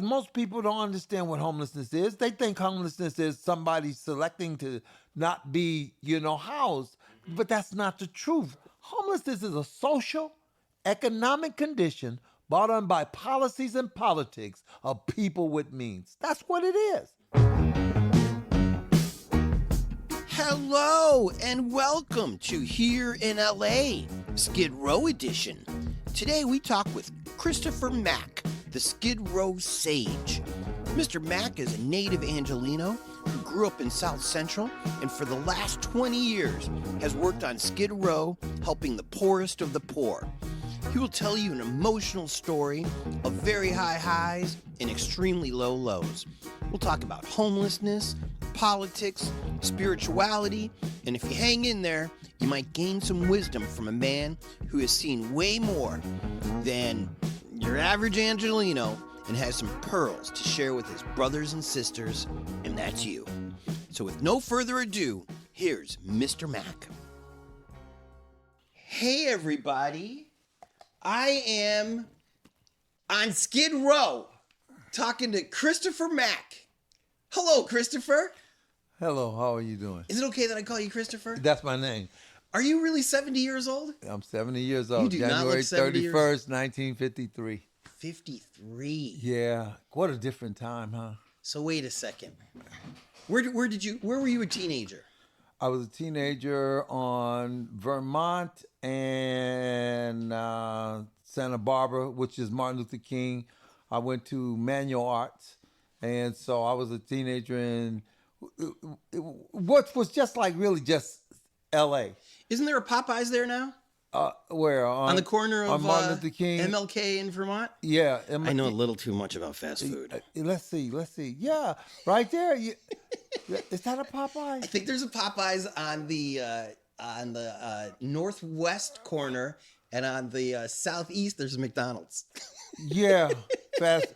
most people don't understand what homelessness is. They think homelessness is somebody selecting to not be, housed. But that's not the truth. Homelessness is a social, economic condition brought on by policies and politics of people with means. That's what it is. Hello and welcome to Here in LA, Skid Row edition. Today we talk with Christopher Mack, the Skid Row sage. Mr. Mack is a native Angelino who grew up in South Central and for the last 20 years has worked on Skid Row helping the poorest of the poor. He will tell you an emotional story of very high highs and extremely low lows. We'll talk about homelessness, politics, spirituality, and if you hang in there, you might gain some wisdom from a man who has seen way more than your average Angelino and has some pearls to share with his brothers and sisters, and that's you. So with no further ado, here's Mr. Mack. Hey everybody, I am on Skid Row talking to Christopher Mack. Hello, Christopher. Hello, how are you doing? Is it okay that I call you Christopher? That's my name. Are you really 70 years old? I'm 70 years old. You do not look 70 January 31st, 1953. 53. Yeah, what a different time, huh? So wait a second. Where were you a teenager? I was a teenager on Vermont and Santa Barbara, which is Martin Luther King. I went to manual arts, and so I was a teenager in what was just like really just L.A. Isn't there a Popeyes there now? Where? On the corner of Martin Luther King. MLK in Vermont? Yeah. I know a little too much about fast food. Let's see. Yeah, right there. Is that a Popeyes? I think there's a Popeyes on the northwest corner, and on the southeast there's a McDonald's. Yeah, fast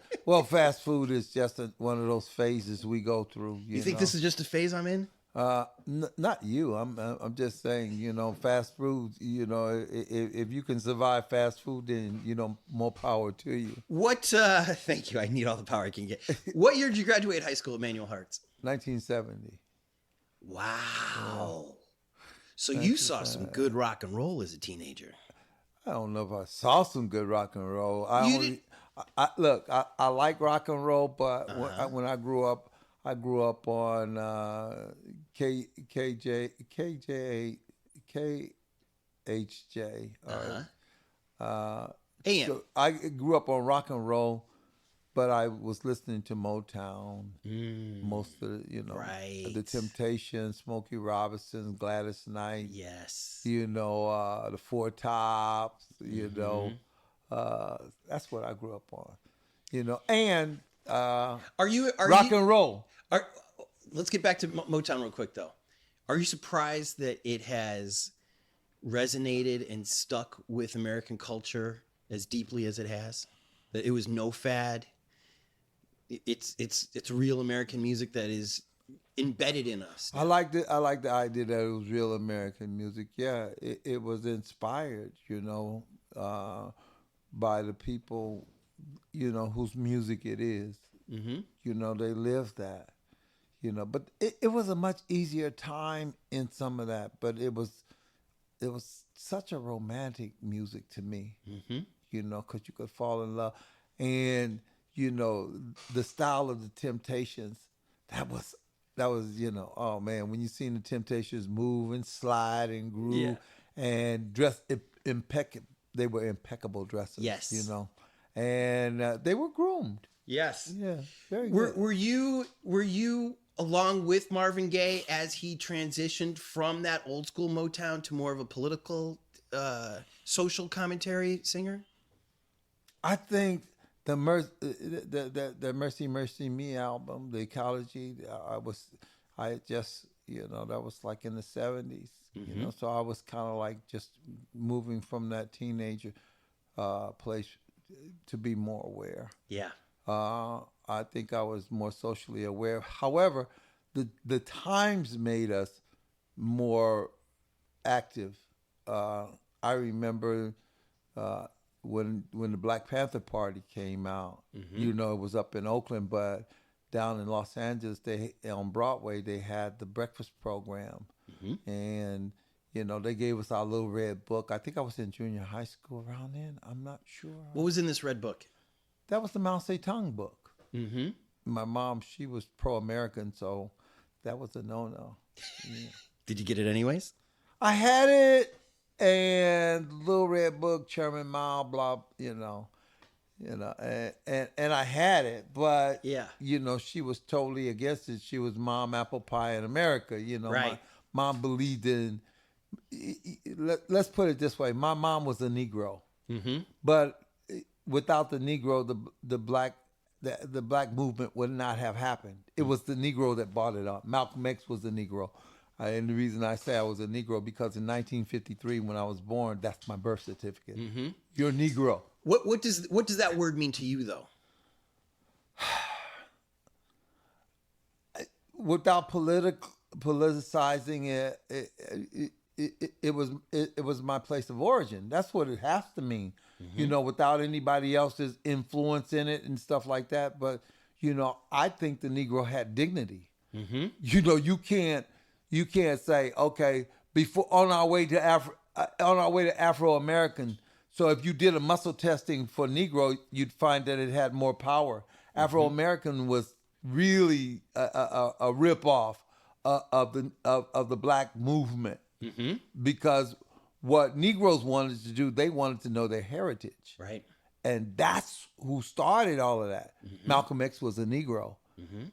food is just one of those phases we go through. You think this is just a phase I'm in? Not you. I'm just saying. Fast food. If you can survive fast food, then more power to you. What? Thank you. I need all the power I can get. What year did you graduate high school at Manual Hearts? 1970. Wow. So you saw some good rock and roll as a teenager. I don't know if I saw some good rock and roll. I like rock and roll, but when I grew up on KHJ. AM. So I grew up on rock and roll, but I was listening to Motown most of right. the Temptations, Smokey Robinson, Gladys Knight. Yes. The Four Tops. That's what I grew up on. And rock and roll. Let's get back to Motown real quick, though. Are you surprised that it has resonated and stuck with American culture as deeply as it has? That it was no fad? It's real American music that is embedded in us. I like the idea that it was real American music. Yeah, it was inspired, by the people, whose music it is. Mm-hmm. They lived that. But it was a much easier time in some of that. But it was such a romantic music to me. Mm-hmm. Because you could fall in love, and the style of the Temptations. That was oh man, when you seen the Temptations move and slide and groove and dress impeccable. They were impeccable dressers. Yes. And they were groomed. Yes. Yeah. Very good. Were you along with Marvin Gaye as he transitioned from that old school Motown to more of a political, social commentary singer? I think the Mercy Mercy Me album, the Ecology, that was like in the 70s. Mm-hmm. So I was kind of like just moving from that teenager place to be more aware. Yeah. I think I was more socially aware. However, the times made us more active. I remember when the Black Panther Party came out, it was up in Oakland, but down in Los Angeles, they on Broadway they had the breakfast program, and they gave us our little red book. I think I was in junior high school around then. I'm not sure. What was in this red book? That was the Mao Zedong book. My mom, she was pro-American, so that was a no-no. Yeah. Did you get it anyways? I had it, and Little Red Book, Chairman Mao, blah, and I had it, but she was totally against it. She was Mom Apple Pie in America. Right. My mom believed in. Let's put it this way: my mom was a Negro, but without the Negro, the black movement would not have happened. It was the Negro that brought it up. Malcolm X was a Negro. And the reason I say I was a Negro, because in 1953, when I was born, that's my birth certificate. You're a Negro. What does that word mean to you, though? Without politicizing it was my place of origin. That's what it has to mean. Without anybody else's influence in it and stuff like that. But I think the Negro had dignity. You can't say, okay, before on our way to Afro American. So if you did a muscle testing for Negro, you'd find that it had more power. Afro American was really a ripoff of the black movement, because what Negroes wanted to do, they wanted to know their heritage, right? And that's who started all of that. Malcolm X was a Negro,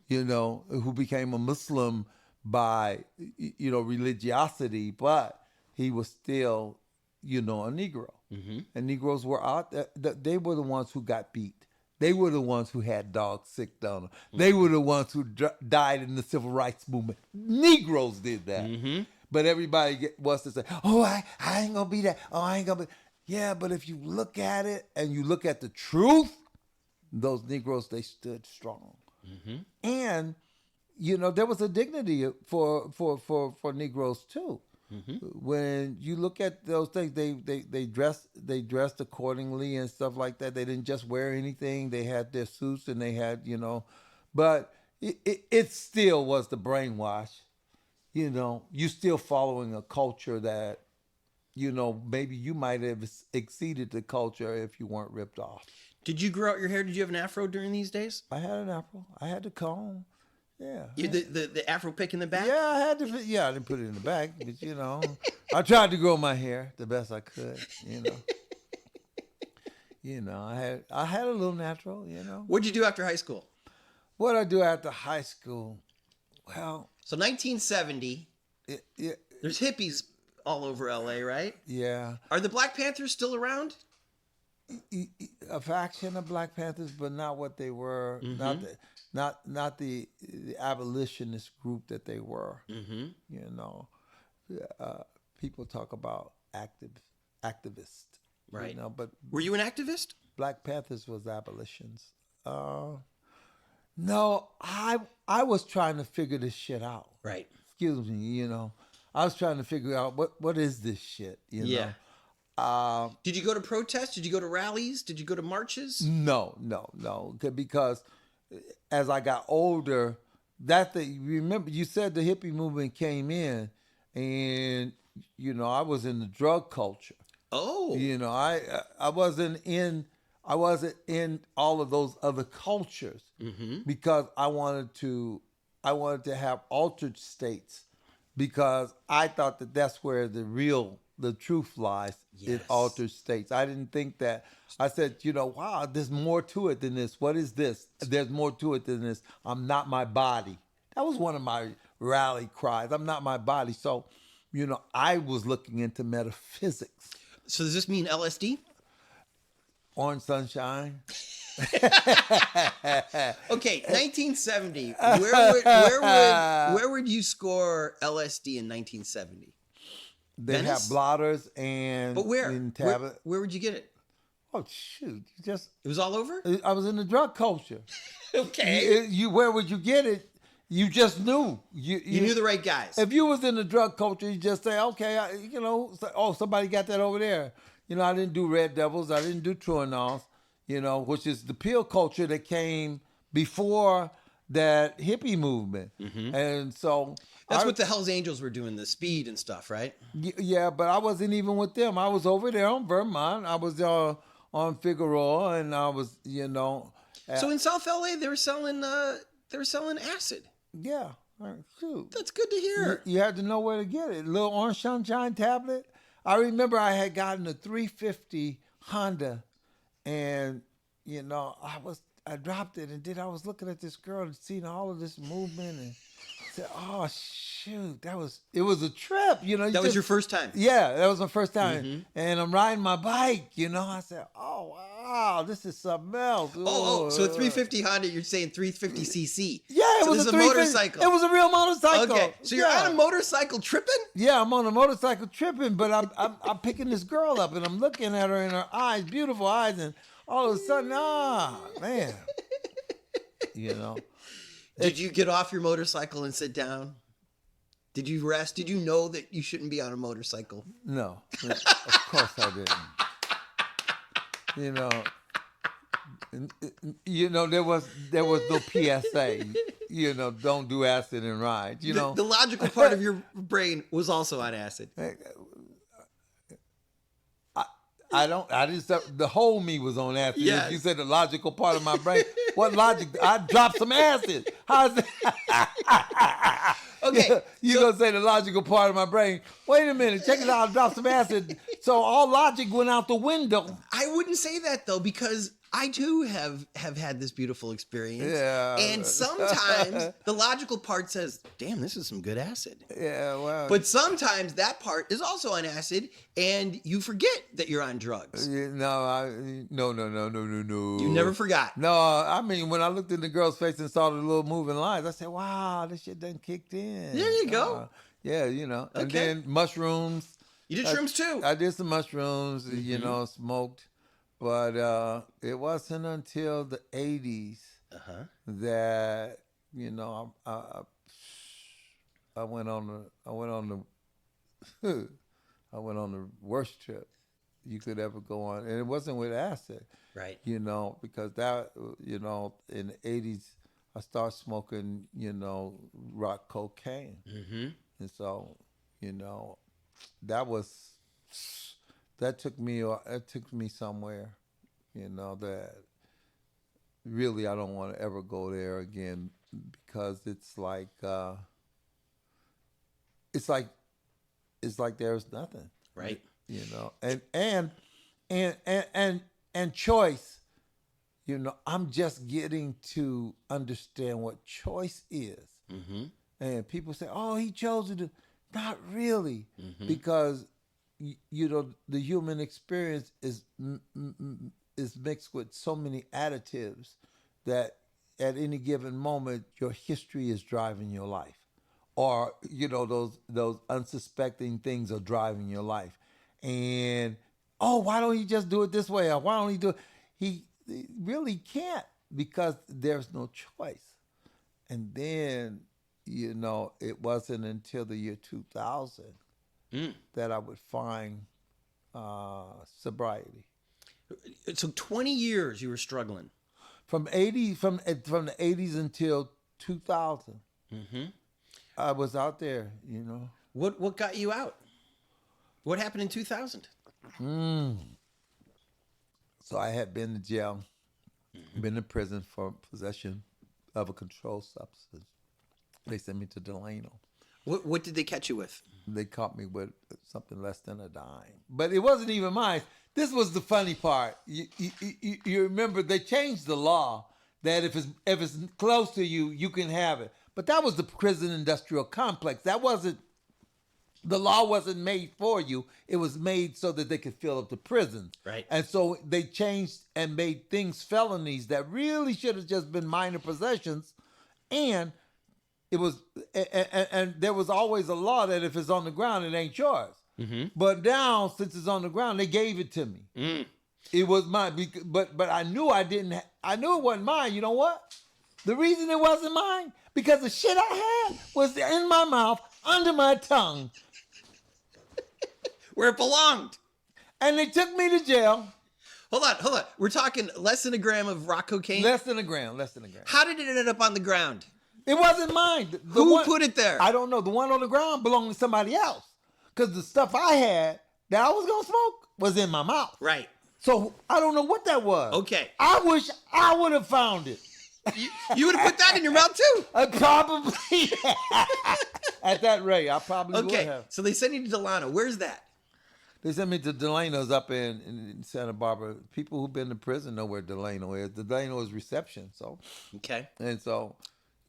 who became a Muslim by religiosity, but he was still a Negro. And Negroes were out there. They were the ones who got beat. They were the ones who had dogs sicked on them. They were the ones who died in the civil rights movement. Negroes did that. But everybody wants to say, oh, I ain't gonna be that. Oh, I ain't gonna be. Yeah, but if you look at it and you look at the truth, those Negroes, they stood strong. And there was a dignity for Negroes too. When you look at those things, they dressed accordingly and stuff like that. They didn't just wear anything. They had their suits and they had but it still was the brainwash. You still following a culture that maybe you might have exceeded the culture if you weren't ripped off. Did you grow out your hair? Did you have an afro during these days? I had an afro. I had the comb. Yeah. The afro pick in the back? Yeah, I had to. Yeah, I didn't put it in the back, but I tried to grow my hair the best I could. I had a little natural. What'd you do after high school? What I do after high school? Well, so 1970. There's hippies all over LA, right? Yeah. Are the Black Panthers still around? A faction of Black Panthers, but not what they were. Not the abolitionist group that they were. People talk about activists, right? But were you an activist? Black Panthers was abolitions. No, I was trying to figure this shit out. Right. Excuse me. I was trying to figure out what is this shit. Yeah. Did you go to protests? Did you go to rallies? Did you go to marches? No. Because as I got older, remember you said the hippie movement came in, and I was in the drug culture. Oh. I wasn't in all of those other cultures because I wanted to have altered states, because I thought that's where the truth lies. Yes. In altered states. I didn't think that. I said, wow, there's more to it than this. What is this? There's more to it than this. I'm not my body. That was one of my rally cries. I'm not my body. So, I was looking into metaphysics. So does this mean LSD? Orange sunshine. Okay, 1970. Where would you score LSD in 1970? They Venice? have blotters and but where? And tablet. Where would you get it? Oh shoot! It was all over. I was in the drug culture. Okay. Where would you get it? You just knew. You knew the right guys. If you was in the drug culture, you just say, okay, somebody got that over there. I didn't do Red Devils. I didn't do Truanals, which is the pill culture that came before that hippie movement. And so that's what the Hells Angels were doing, the speed and stuff, right? Yeah, but I wasn't even with them. I was over there on Vermont. I was on Figueroa, and I was, So in South LA, they were selling acid. Yeah. Shoot. That's good to hear. You had to know where to get it. Little orange sunshine tablet. I remember I had gotten a 350 Honda, and I dropped it, and then I was looking at this girl and seeing all of this movement, and said, "Oh shoot, it was a trip." That was your first time. Yeah, that was my first time, and I'm riding my bike. I said, "Oh wow, this is something else." So a 350 Honda, you're saying 350 cc? Yeah, it was a motorcycle. It was a real motorcycle. Okay, so you're on a motorcycle tripping? Yeah, I'm on a motorcycle tripping, but I'm picking this girl up, and I'm looking at her in her eyes, beautiful eyes, and all of a sudden, man, Did you get off your motorcycle and sit down? Did you rest? Did you know that you shouldn't be on a motorcycle? No, of course I didn't. There was no PSA. Don't do acid and ride. The logical part of your brain was also on acid. I didn't. The whole me was on acid. Yes. You said the logical part of my brain. What logic? I dropped some acid. How's that? Okay. You're going to say the logical part of my brain. Wait a minute. Check it out. I dropped some acid. So all logic went out the window. I wouldn't say that, though, because I, too, have had this beautiful experience. Yeah. And sometimes the logical part says, damn, this is some good acid. Yeah, well. But sometimes that part is also on acid, and you forget that you're on drugs. No. You never forgot. No, I mean, when I looked in the girl's face and saw the little moving lines, I said, wow, this shit done kicked in. There you go. Yeah, Okay. And then mushrooms. You did shrooms, too. I did some mushrooms, smoked. But it wasn't until the 80s that I went on the worst trip you could ever go on, and it wasn't with acid, right? Because that in the 80s I started smoking rock cocaine, and so that took me somewhere, that really I don't want to ever go there again, because it's like there's nothing, right? And choice, I'm just getting to understand what choice is, and people say, oh, he chose to do. Not really, because the human experience is mixed with so many additives that at any given moment your history is driving your life, or those unsuspecting things are driving your life. And why don't he just do it this way, or why don't he do it? He really can't, because there's no choice. And then it wasn't until the year 2000 that I would find sobriety. So 20 years you were struggling. From the 80s until 2000. I was out there, What got you out? What happened in 2000? So I had been to jail, been in prison for possession of a controlled substance. They sent me to Delano. What did they catch you with? They caught me with something less than a dime. But it wasn't even mine. This was the funny part. You remember they changed the law that if it's close to you, you can have it. But that was the prison industrial complex. The law wasn't made for you. It was made so that they could fill up the prisons. Right. And so they changed and made things felonies that really should have just been minor possessions. And it was, and there was always a law that if it's on the ground, it ain't yours. But now, since it's on the ground, they gave it to me. It was mine, but I knew I didn't. I knew it wasn't mine. You know what? The reason it wasn't mine, because the shit I had was in my mouth, under my tongue, where it belonged. And they took me to jail. Hold on. We're talking less than a gram of rock cocaine? Less than a gram. How did it end up on the ground? It wasn't mine. Who put it there? I don't know. The one on the ground belonged to somebody else. Because the stuff I had that I was going to smoke was in my mouth. Right. So I don't know what that was. Okay. I wish I would have found it. You would have put that in your mouth too? Probably. At that rate, I probably would have. So they sent you to Delano. Where's that? They sent me to Delano's up in Santa Barbara. People who've been to prison know where Delano is. Delano is reception. So. Okay. And so.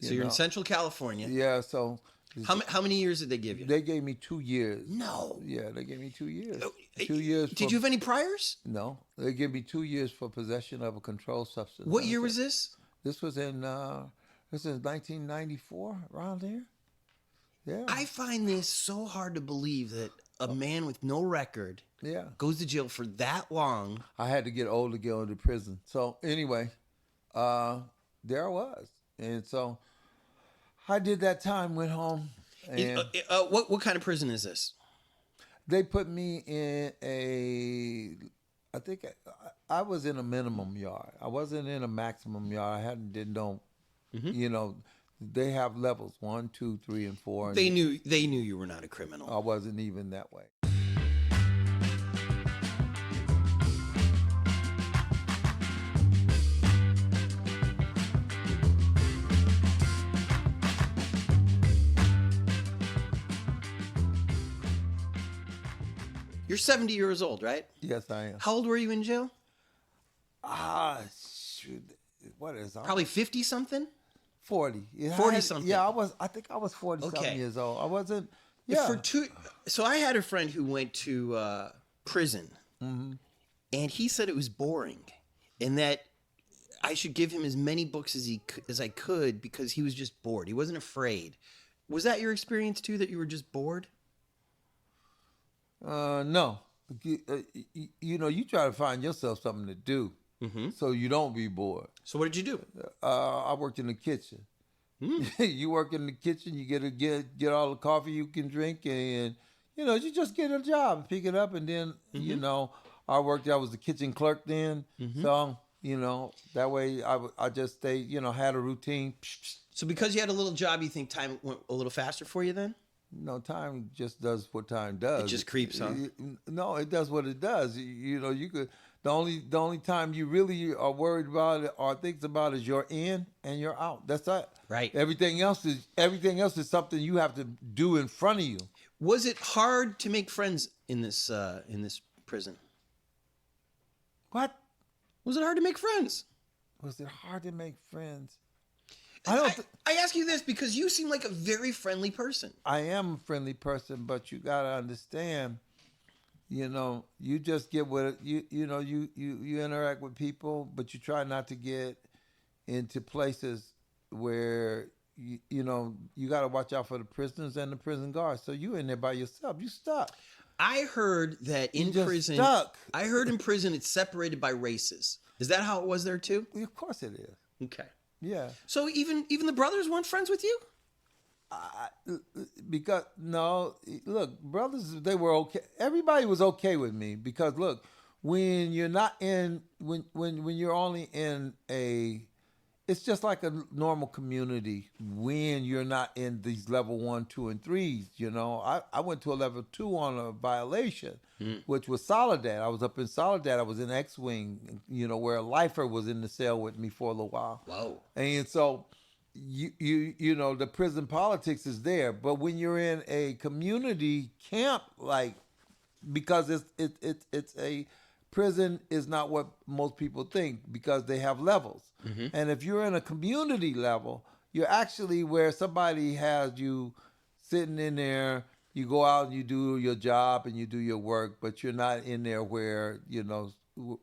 You're in Central California. Yeah. So. How many years did they give you? They gave me 2 years. No. Yeah, they gave me 2 years. 2 years. Did you have any priors? No. They gave me 2 years for possession of a controlled substance. What year was this? This was in 1994, around there. Yeah. I find this so hard to believe that a man with no record goes to jail for that long. I had to get old to go into prison. So anyway, there I was. And so I did that time, went home. And what kind of prison is this? They put me in I think I was in a minimum yard. I wasn't in a maximum yard. I didn't know, they have levels 1, 2, 3, and 4. They knew you were not a criminal. I wasn't even that way. You're 70 years old, right? Yes, I am. How old were you in jail? Shoot. What is that? Probably 50 something? 40. 40 something. Yeah, I think I was 40 something years old. I wasn't. Yeah. So I had a friend who went to prison, and he said it was boring, and that I should give him as many books as I could because he was just bored. He wasn't afraid. Was that your experience too? That you were just bored? No. You try to find yourself something to do, so you don't be bored. So what did you do? I worked in the kitchen. You work in the kitchen, you get all the coffee you can drink, and you just get a job, pick it up, and then I was the kitchen clerk then, so that way I just stay, had a routine. So because you had a little job, you think time went a little faster for you then? No, time just does what time does. It just creeps, huh? No, it does what it does. You could. The only time you really are worried about it or thinks about is you're in and you're out. That's it. Right. Everything else is something you have to do in front of you. Was it hard to make friends in this prison? What? Was it hard to make friends? Was it hard to make friends? I ask you this because you seem like a very friendly person. I am a friendly person, but you gotta understand, you just get with it. You interact with people, but you try not to get into places where you gotta watch out for the prisoners and the prison guards. So you in there by yourself. You stuck. I heard that in prison. Stuck. I heard in prison it's separated by races. Is that how it was there too? Of course it is. Okay. Yeah. So even the brothers weren't friends with you? Because no, look, brothers, they were okay. Everybody was okay with me because look, when you're not in, when you're only in it's just like a normal community when you're not in these level 1, 2, and 3s. I went to a level 2 on a violation, which was Soledad. I was up in Soledad. I was in X-Wing, where a lifer was in the cell with me for a little while. Whoa. And so the prison politics is there. But when you're in a community camp, because it's a prison is not what most people think because they have levels. And if you're in a community level, you're actually where somebody has you sitting in there, you go out and you do your job and you do your work, but you're not in there where,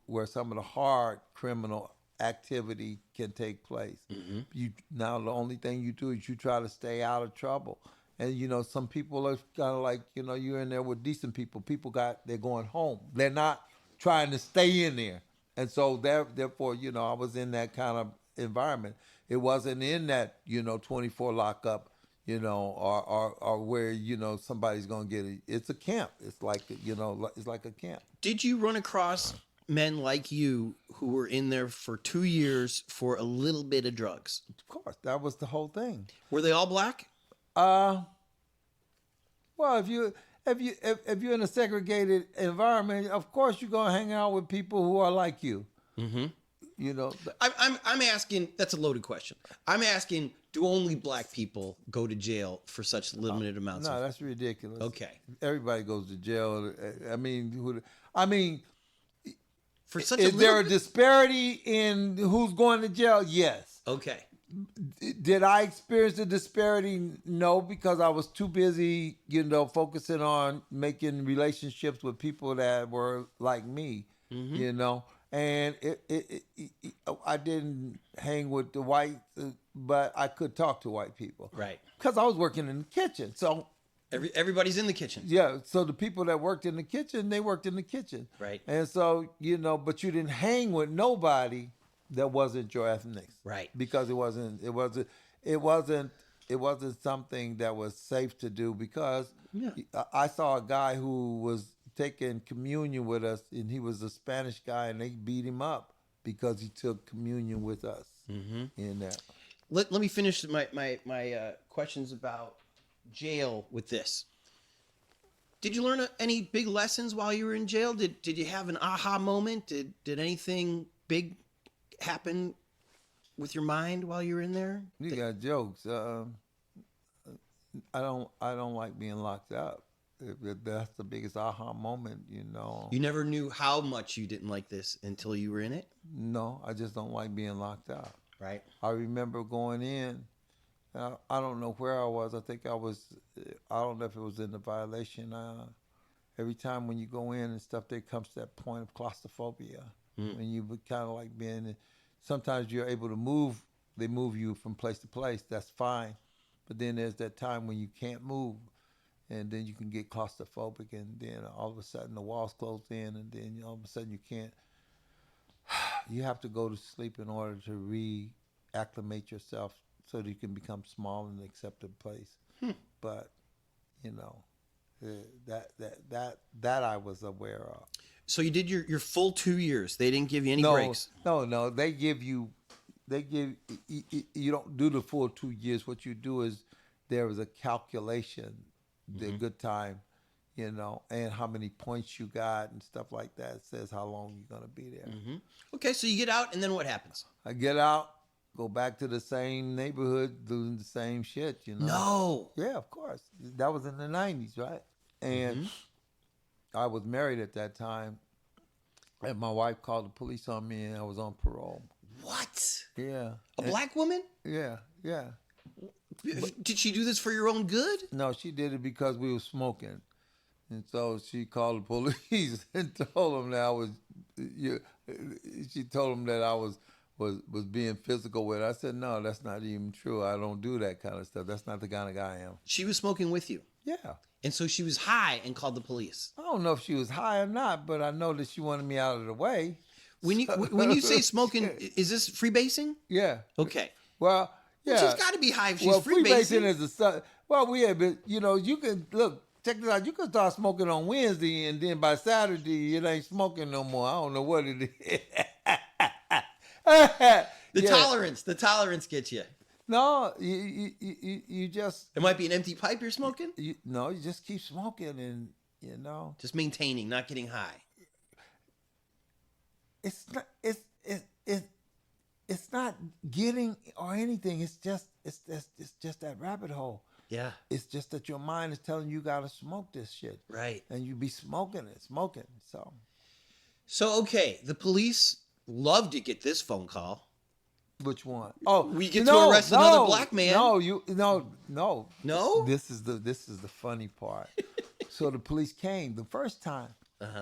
where some of the hard criminal activity can take place. Now the only thing you do is you try to stay out of trouble. And, some people are kind of like, you're in there with decent people. They're going home. They're not trying to stay in there. And so therefore, I was in that kind of environment. It wasn't in that, 24 lockup, or where somebody's gonna get it. It's a camp. It's like it's like a camp. Did you run across men like you who were in there for 2 years for a little bit of drugs? Of course, that was the whole thing. Were they all black? Well, if you're in a segregated environment, of course you're gonna hang out with people who are like you. Mm-hmm. You know, I'm asking. That's a loaded question. I'm asking. Do only black people go to jail for such limited amounts? No, that's ridiculous. Okay. Everybody goes to jail. I mean, for such is there a disparity in who's going to jail? Yes. Okay. Did I experience the disparity? No, because I was too busy, focusing on making relationships with people that were like me, and I didn't hang with the whites, but I could talk to white people. Right. Because I was working in the kitchen. So everybody's in the kitchen. yeah, so the people that worked in the kitchen, they worked in the kitchen. Right. And so, but you didn't hang with nobody that wasn't your ethnics. Right. Because it wasn't something that was safe to do, because I saw a guy who was taking communion with us, and he was a Spanish guy, and they beat him up because he took communion with us in that. Let me finish my questions about jail with this. Did you learn any big lessons while you were in jail? Did you have an aha moment? Did anything big happen with your mind while you were in there? You got jokes. I don't like being locked up. That's the biggest aha moment, You never knew how much you didn't like this until you were in it? No, I just don't like being locked up. Right. I remember going in. I don't know where I was. I think I don't know if it was in the violation. Every time when you go in and stuff, there comes that point of claustrophobia. When you kind of like being, sometimes you're able to move. They move you from place to place. That's fine. But then there's that time when you can't move. And then you can get claustrophobic, and then all of a sudden the walls close in, and then all of a sudden you can't. You have to go to sleep in order to reacclimate yourself so that you can become small in an accepted place. But, that I was aware of. So you did your full 2 years. They didn't give you any breaks. No. You don't do the full 2 years. What you do is there is a calculation, the good time, and how many points you got and stuff like that. It says how long you're going to be there. Okay, so you get out, and then what happens? I get out, go back to the same neighborhood, doing the same shit, No. Yeah, of course. That was in the 90s, right? And I was married at that time, and my wife called the police on me, and I was on parole. What? Yeah. A black woman? Yeah. Did she do this for your own good? No, she did it because we were smoking. And so she called the police and told them that I was, she told them that I was being physical with her. I said, no, that's not even true. I don't do that kind of stuff. That's not the kind of guy I am. She was smoking with you? Yeah. And so she was high and called the police? I don't know if she was high or not, but I know that she wanted me out of the way. When you say smoking, is this freebasing? Yeah. Okay. Well, yeah. She's got to be high if she's freebasing. Is we have been, you can, look, check this out. You can start smoking on Wednesday, and then by Saturday, it ain't smoking no more. I don't know what it is. The tolerance gets you. No, you just. It might be an empty pipe you're smoking? You just keep smoking, and, Just maintaining, not getting high. It's not getting or anything. It's just that rabbit hole. Yeah. It's just that your mind is telling you gotta smoke this shit. Right. And you be smoking. So okay, the police love to get this phone call. Which one? Oh, we get to arrest another black man. No. No? This is the funny part. So the police came the first time.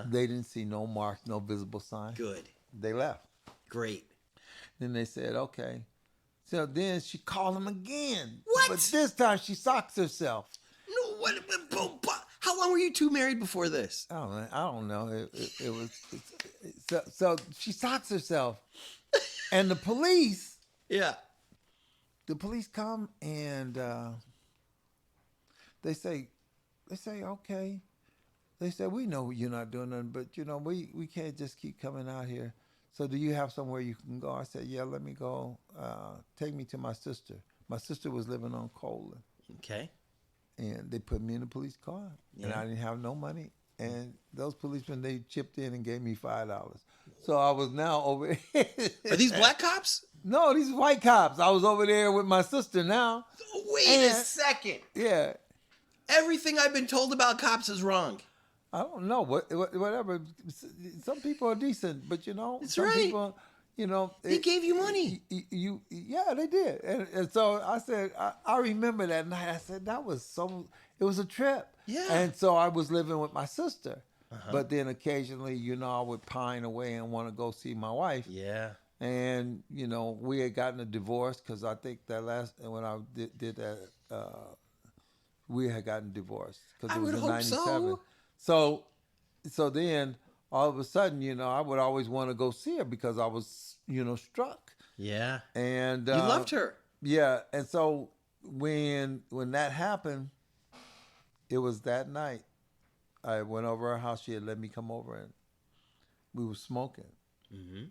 They didn't see no marks, no visible sign. Good. They left. Great. Then they said, okay. So then she called him again. What? But this time she socks herself. No, what? How long were you two married before this? I don't know. It was so she socks herself, and the police. Yeah. The police come and They say, okay. They said, we know you're not doing nothing, but, we can't just keep coming out here. So do you have somewhere you can go? I said, yeah, let me go. Take me to my sister. My sister was living on Coleman. Okay. And they put me in a police car. Yeah. And I didn't have no money. And those policemen, they chipped in and gave me $5. So I was now over here. Are these black cops? No, these white cops. I was over there with my sister now. Wait a second. Yeah. Everything I've been told about cops is wrong. I don't know. Whatever. Some people are decent, but That's some right. people, they gave you money. Yeah, they did. And so I said, I remember that night. I said, it was a trip. Yeah. And so I was living with my sister. But then occasionally, I would pine away and want to go see my wife. Yeah. And, we had gotten a divorce because I think that when I did that, we had gotten divorced because it was in 97. So then all of a sudden, I would always want to go see her because I was, struck. Yeah. And you loved her. Yeah. And so when that happened, it was that night. I went over her house. She had let me come over and we were smoking. Mm-hmm.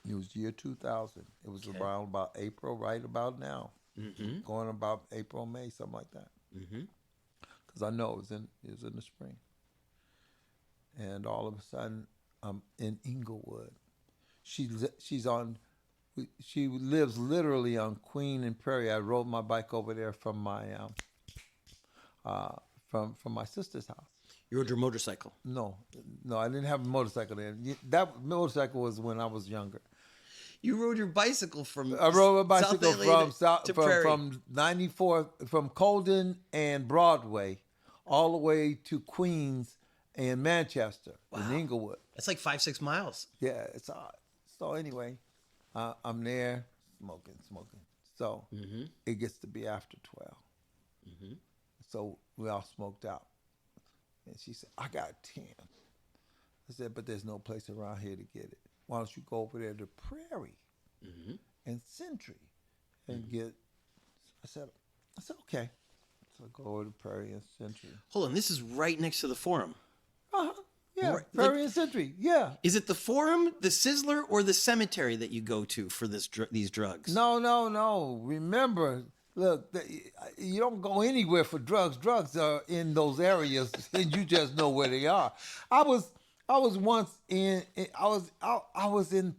It was year 2000. It was around about April, right about now. Mm-hmm. Going about April, May, something like that. Because I know it was in the spring. And all of a sudden, I'm in Inglewood. She lives literally on Queen and Prairie. I rode my bike over there from my from my sister's house. You rode your motorcycle? No, I didn't have a motorcycle then. That motorcycle was when I was younger. You rode your bicycle from? I rode a bicycle from 94 from Colden and Broadway, all the way to Queens and Manchester in Inglewood. That's like 5-6 miles. Yeah, it's odd. So anyway, I'm there smoking. So it gets to be after 12. So we all smoked out. And she said, I got 10. I said, but there's no place around here to get it. Why don't you go over there to Prairie and Century and get... I said, okay. So I go over to Prairie and Century. Hold on, this is right next to the Forum. Yeah, Prairie and Century, yeah. Is it the Forum, the Sizzler, or the cemetery that you go to for these drugs? No. Remember, look, you don't go anywhere for drugs. Drugs are in those areas, and you just know where they are. I was once in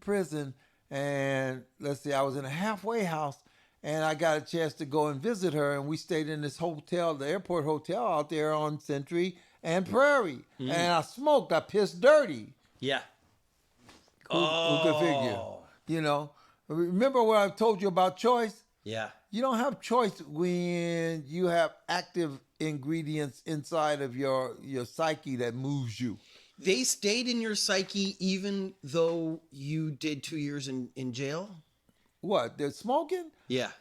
prison, and let's see, I was in a halfway house, and I got a chance to go and visit her, and we stayed in this hotel, the airport hotel out there on Century and Prairie. And I smoked. I pissed dirty. Yeah. Who could figure? Remember what I told you about choice? Yeah. You don't have choice when you have active ingredients inside of your psyche that moves you. They stayed in your psyche even though you did 2 years in jail? What? They're smoking? Yeah.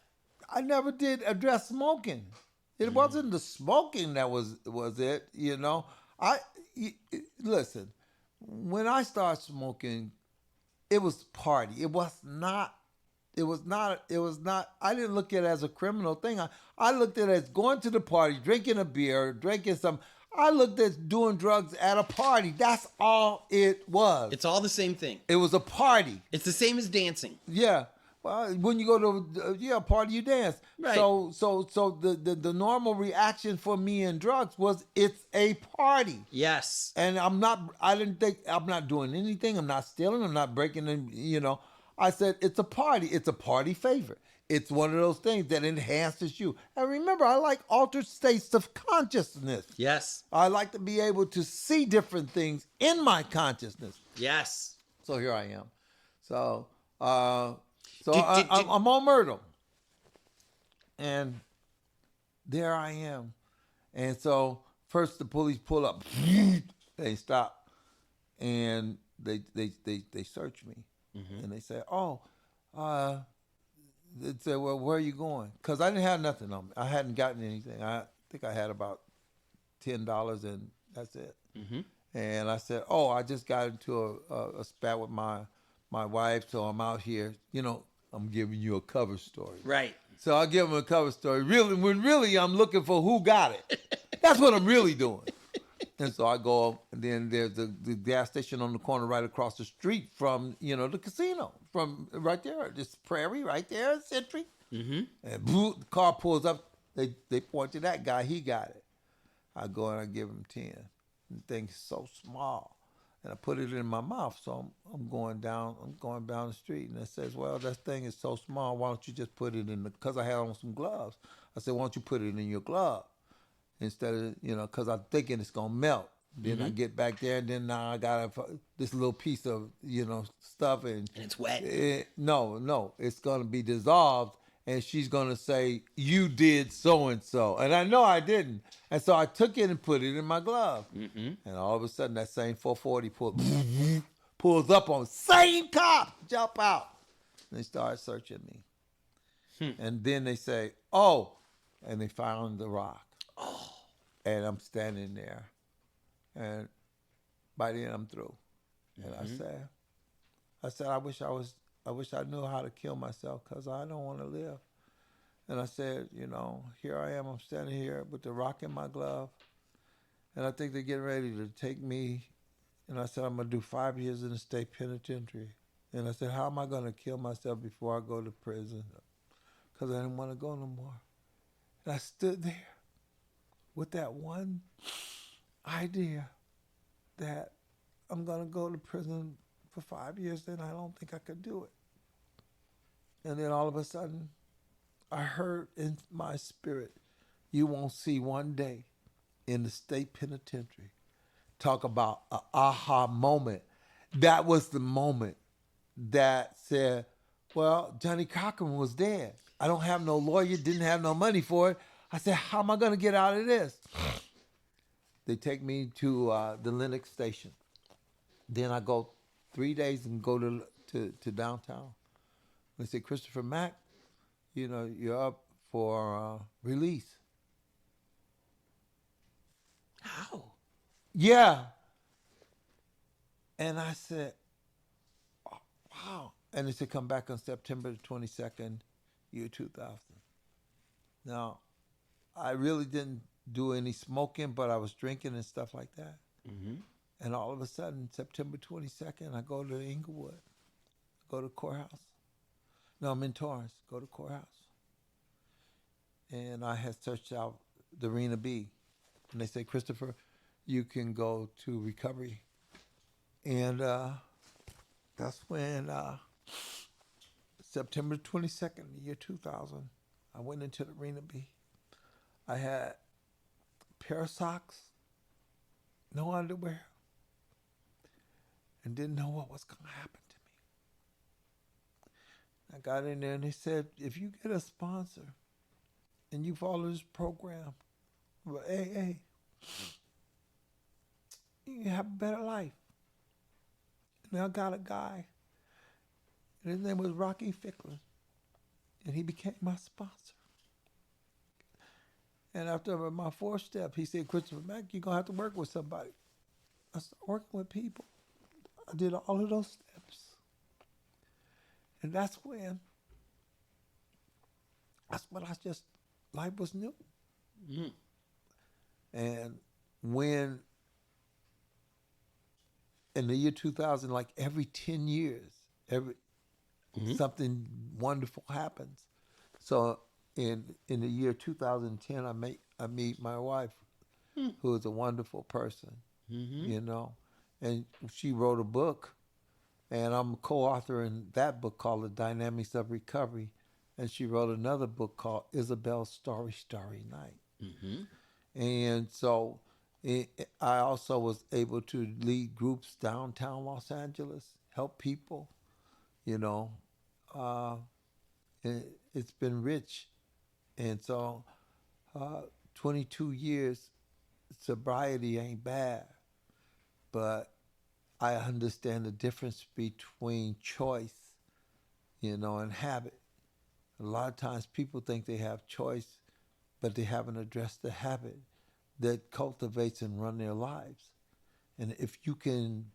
I never did address smoking. It wasn't the smoking that was it, Listen, when I started smoking, it was party. It was not, I didn't look at it as a criminal thing. I looked at it as going to the party, drinking a beer, I looked at doing drugs at a party. That's all it was. It's all the same thing. It was a party. It's the same as dancing. Yeah. Well, when you go to a party, you dance. Right. So the normal reaction for me in drugs was it's a party. Yes. And I'm not doing anything. I'm not stealing. I'm not breaking. I said it's a party. It's a party favor. It's one of those things that enhances you. And remember, I like altered states of consciousness. Yes. I like to be able to see different things in my consciousness. Yes. So here I am. So I'm on Myrtle. And there I am. And so first the police pull up. They stop. And they search me. And they say, they said, well, where are you going? Because I didn't have nothing on me. I hadn't gotten anything. I think I had about $10 and that's it. And I said, I just got into a spat with my wife, so I'm out here. I'm giving you a cover story. Right. So I give them a cover story. Really, when really I'm looking for who got it. That's what I'm really doing. And so I go, and then there's the gas station on the corner right across the street from, the casino, from right there, this Prairie right there, Century. Mm-hmm. And the car pulls up. They point to that guy. He got it. I go and I give him 10. The thing's so small. And I put it in my mouth. So I'm going down the street, and it says, well, that thing is so small, why don't you just put it in because I had on some gloves. I said, why don't you put it in your glove? Instead of, because I'm thinking it's going to melt. Then I get back there, and then now I got this little piece of, stuff. And it's wet. No, it's going to be dissolved, and she's going to say, you did so-and-so. And I know I didn't. And so I took it and put it in my glove. Mm-hmm. And all of a sudden, that same 440 pulls up on, same cop, jump out. And they start searching me. And then they say, oh, and they found the rock. Oh. And I'm standing there. And by then I'm through. And I said, I wish I knew how to kill myself because I don't want to live. And I said, here I am. I'm standing here with the rock in my glove. And I think they're getting ready to take me. And I said, I'm going to do 5 years in the state penitentiary. And I said, how am I going to kill myself before I go to prison? Because I didn't want to go no more. And I stood there with that one idea that I'm going to go to prison for 5 years, then I don't think I could do it. And then all of a sudden, I heard in my spirit, you won't see one day in the state penitentiary. Talk about an aha moment. That was the moment that said, well, Johnny Cochran was dead. I don't have no lawyer, didn't have no money for it. I said, how am I going to get out of this? They take me to the Lenox station. Then I go 3 days and go to downtown. They say, Christopher Mack, you're up for release. How? Yeah. And I said, oh, wow. And they said, come back on September the 22nd, year 2000. Now, I really didn't do any smoking, but I was drinking and stuff like that. Mm-hmm. And all of a sudden, September 22nd, I go to Inglewood, go to courthouse. No, I'm in Torrance, go to courthouse. And I had searched out the Arena B. And they say, Christopher, you can go to recovery. And that's when September 22nd, the year 2000, I went into the Arena B. I had a pair of socks, no underwear, and didn't know what was going to happen to me. I got in there and they said, if you get a sponsor and you follow this program with AA, you can have a better life. And I got a guy, and his name was Rocky Fickler, and he became my sponsor. And after my fourth step, he said, Christopher Mack, you're going to have to work with somebody. I started working with people. I did all of those steps. And that's when life was new. Mm. And when, in the year 2000, like every 10 years, something wonderful happens. So in the year 2010, I meet my wife, who is a wonderful person, and she wrote a book, and I'm a co-author in that book called The Dynamics of Recovery, and she wrote another book called Isabel's Starry Night. Mm-hmm. And so I also was able to lead groups downtown Los Angeles, help people, it's been rich. And so 22 years, sobriety ain't bad, but I understand the difference between choice, and habit. A lot of times people think they have choice, but they haven't addressed the habit that cultivates and run their lives. And if you can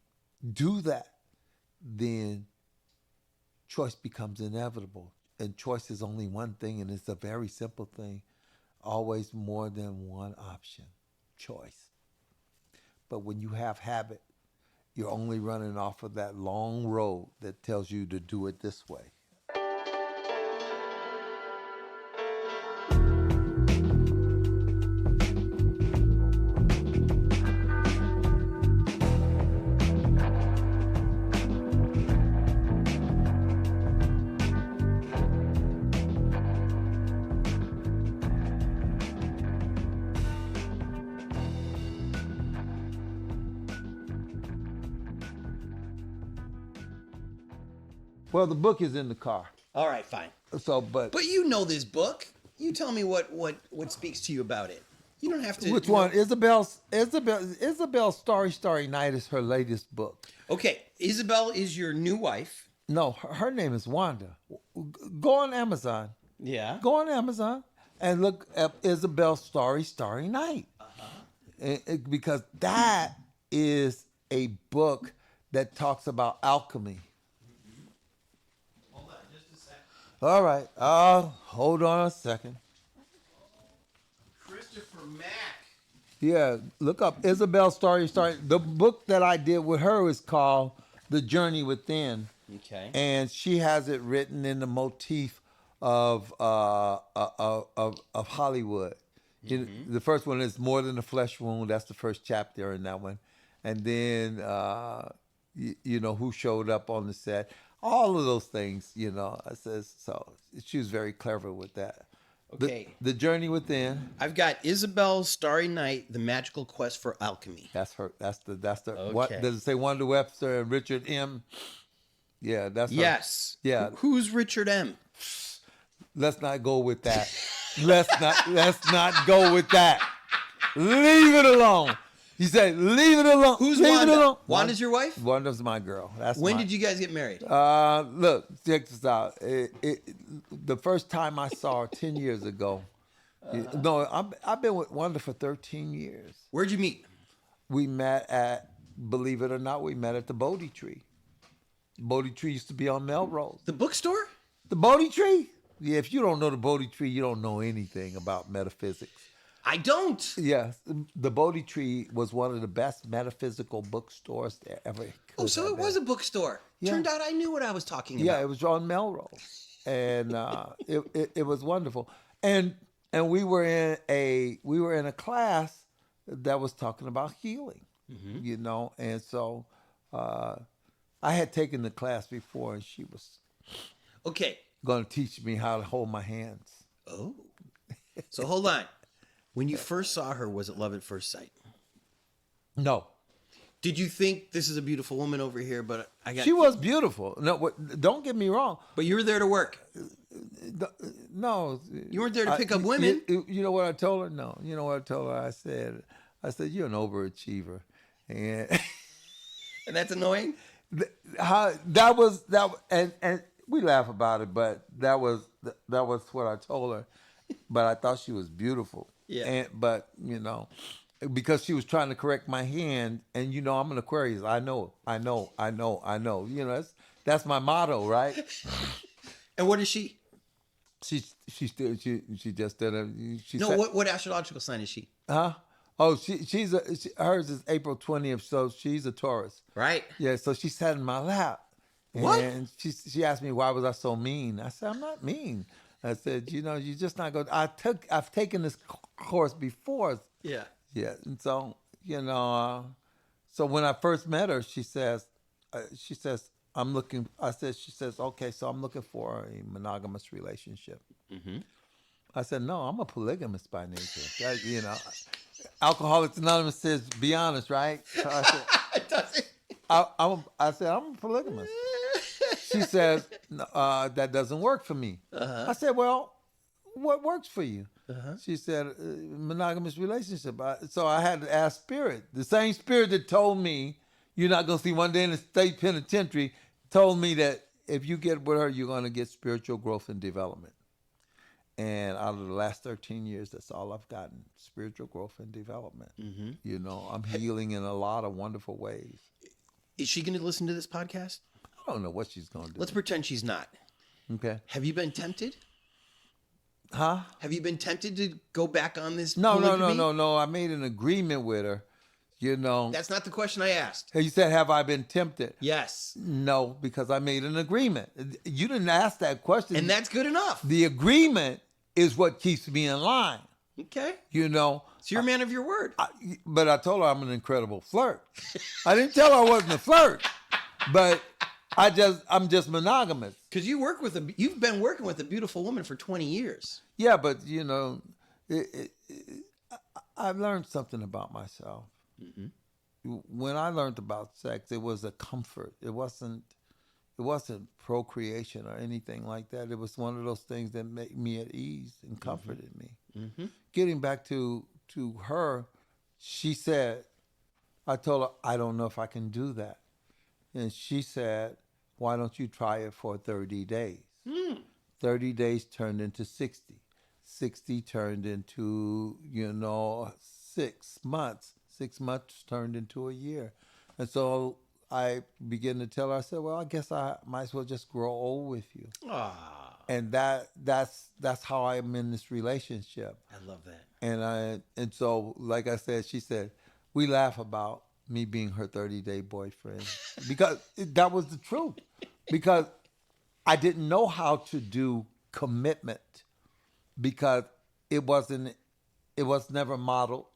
do that, then choice becomes inevitable. And choice is only one thing, and it's a very simple thing. Always more than one option. choice. But when you have habit, you're only running off of that long road that tells you to do it this way. Well, the book is in the car. All right, fine. So, but you know this book. You tell me what speaks to you about it. You don't have to. which one? Isabel's Starry Night is her latest book. Okay, Isabel is your new wife. No, her name is Wanda. Go on Amazon. Yeah. Go on Amazon and look up Isabel's Starry Night. Because that is a book that talks about alchemy. Hold on just a second. All right. Hold on a second. Christopher Mack. Yeah, look up Isabel Starry. The book that I did with her is called The Journey Within. Okay. And she has it written in the motif of Hollywood. Mm-hmm. The first one is More Than a Flesh Wound. That's the first chapter in that one. And then, who showed up on the set. All of those things, I says, so she was very clever with that. Okay. The Journey Within. I've got Isabel's Starry Night, The Magical Quest for Alchemy. That's her. That's the. Okay. What does it say? Wanda Webster and Richard M. Yeah, that's her. Yes. Yeah. Who's Richard M? Let's not go with that. Let's not go with that. Leave it alone. He said, leave it alone. Who's leave Wanda? It alone. Wanda's your wife? Wanda's my girl. When did you guys get married? Look, check this out. The first time I saw her 10 years ago. I've been with Wanda for 13 years. Where'd you meet? We met at, believe it or not, we met at the Bodhi Tree. Bodhi Tree used to be on Melrose. The bookstore? The Bodhi Tree? Yeah, if you don't know the Bodhi Tree, you don't know anything about metaphysics. I don't. Yes, the Bodhi Tree was one of the best metaphysical bookstores there ever. Oh, so it was a bookstore. Yeah. Turned out I knew what I was talking about. Yeah, it was on Melrose, and it was wonderful. And we were in a class that was talking about healing, and so I had taken the class before, and she was going to teach me how to hold my hands. Oh, so hold on. When you first saw her, was it love at first sight? No. Did you think this is a beautiful woman over here? But She was beautiful. No, don't get me wrong. But you were there to work. No. You weren't there to pick up women. You know what I told her? No. You know what I told her? I said, you're an overachiever, and and that's annoying. And we laugh about it, but that was what I told her. But I thought she was beautiful. Yeah. But because she was trying to correct my hand, and I'm an Aquarius. I know. That's my motto, right? And what is she? She just did a. What astrological sign is she? Huh? Oh, hers is April 20th, so she's a Taurus. Right. Yeah, so she sat in my lap. What? And she asked me why was I so mean. I said, I'm not mean. I said, you're just not going. I've taken this course before. Yeah. Yeah. And so, so when I first met her, she says, I'm looking. She says, okay, so I'm looking for a monogamous relationship. Mm-hmm. I said, no, I'm a polygamist by nature. Alcoholics Anonymous says, be honest, right? So I said, Does it? I said, I'm a polygamist. She says, that doesn't work for me. Uh-huh. I said, well, what works for you? Uh-huh. She said, monogamous relationship. So I had to ask Spirit. The same Spirit that told me you're not going to see one day in the state penitentiary told me that if you get with her, you're going to get spiritual growth and development. And out of the last 13 years, that's all I've gotten, spiritual growth and development. Mm-hmm. I'm healing in a lot of wonderful ways. Is she going to listen to this podcast? I don't know what she's going to do. Let's pretend she's not. Okay. Have you been tempted? Huh? Have you been tempted to go back on this No, polygamy? no. I made an agreement with her. You know. That's not the question I asked. You said, have I been tempted? Yes. No, because I made an agreement. You didn't ask that question. And that's good enough. The agreement is what keeps me in line. Okay. You know. So you're a man of your word. But I told her I'm an incredible flirt. I didn't tell her I wasn't a flirt, but I'm just monogamous. Because you've been working with a beautiful woman for 20 years. Yeah, but you know, I've learned something about myself. Mm-hmm. When I learned about sex, it was a comfort. It wasn't procreation or anything like that. It was one of those things that made me at ease and comforted me. Mm-hmm. Getting back to her, she said, I told her, I don't know if I can do that. And she said, why don't you try it for 30 days? 30 days turned into 60. 60 turned into, 6 months. 6 months turned into a year. And so I began to tell her, I said, well, I guess I might as well just grow old with you. Ah. And that's how I'm in this relationship. I love that. And so, like I said, she said, we laugh about me being her 30-day boyfriend because that was the truth. Because I didn't know how to do commitment because it was never modeled.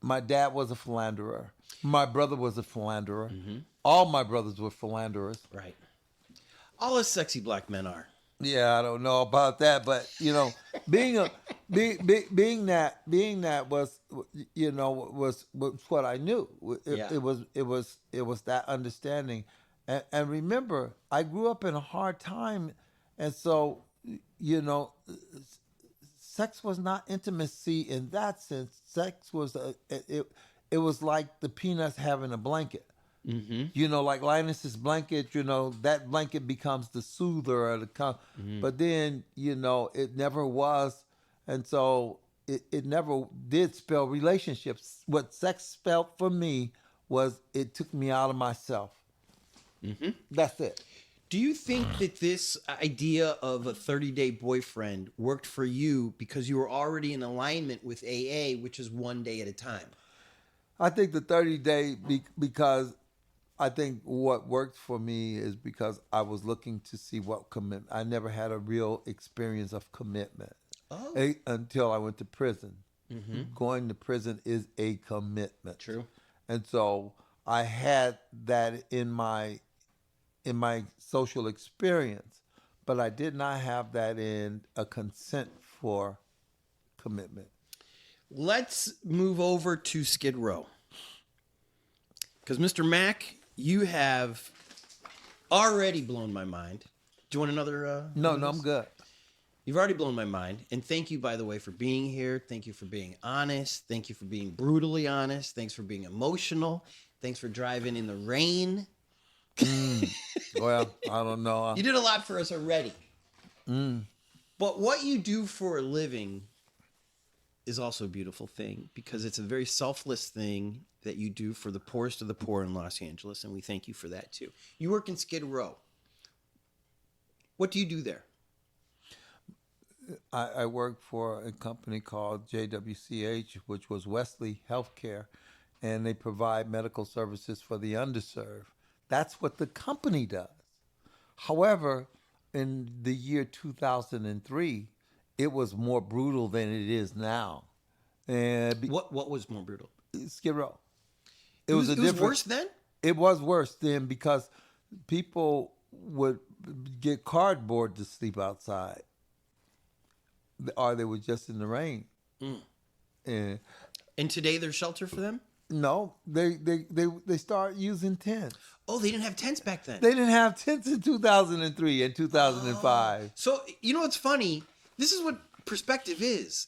My dad was a philanderer. My brother was a philanderer. Mm-hmm. All my brothers were philanderers. Right. All us sexy black men are. Yeah, I don't know about that, but being that was what I knew. It was that understanding, and remember, I grew up in a hard time, and so sex was not intimacy in that sense. Sex was it was like the peanuts having a blanket. Mm-hmm. Like Linus's blanket, that blanket becomes the soother or but then, it never was. And so it never did spell relationships. What sex spelled for me was it took me out of myself. Mm-hmm. That's it. Do you think that this idea of a 30-day boyfriend worked for you because you were already in alignment with AA, which is one day at a time? I think the 30-day because I think what worked for me is because I was looking to see what commitment. I never had a real experience of commitment until I went to prison. Mm-hmm. Going to prison is a commitment. True. And so I had that in my social experience, but I did not have that in a consent for commitment. Let's move over to Skid Row. Because Mr. Mack, you have already blown my mind. Do you want another? No, I'm good. You've already blown my mind. And thank you, by the way, for being here. Thank you for being honest. Thank you for being brutally honest. Thanks for being emotional. Thanks for driving in the rain. Well, I don't know. You did a lot for us already. But what you do for a living is also a beautiful thing because it's a very selfless thing that you do for the poorest of the poor in Los Angeles, and we thank you for that too. You work in Skid Row. What do you do there? I work for a company called JWCH, which was Wesley Healthcare, and they provide medical services for the underserved. That's what the company does. However, in the year 2003, it was more brutal than it is now. And what was more brutal? Skid Row. It was worse then? It was worse then because people would get cardboard to sleep outside, or they were just in the rain. And today there's shelter for them? No, they start using tents. Oh, they didn't have tents back then. They didn't have tents in 2003 and 2005. So, what's funny? This is what perspective is.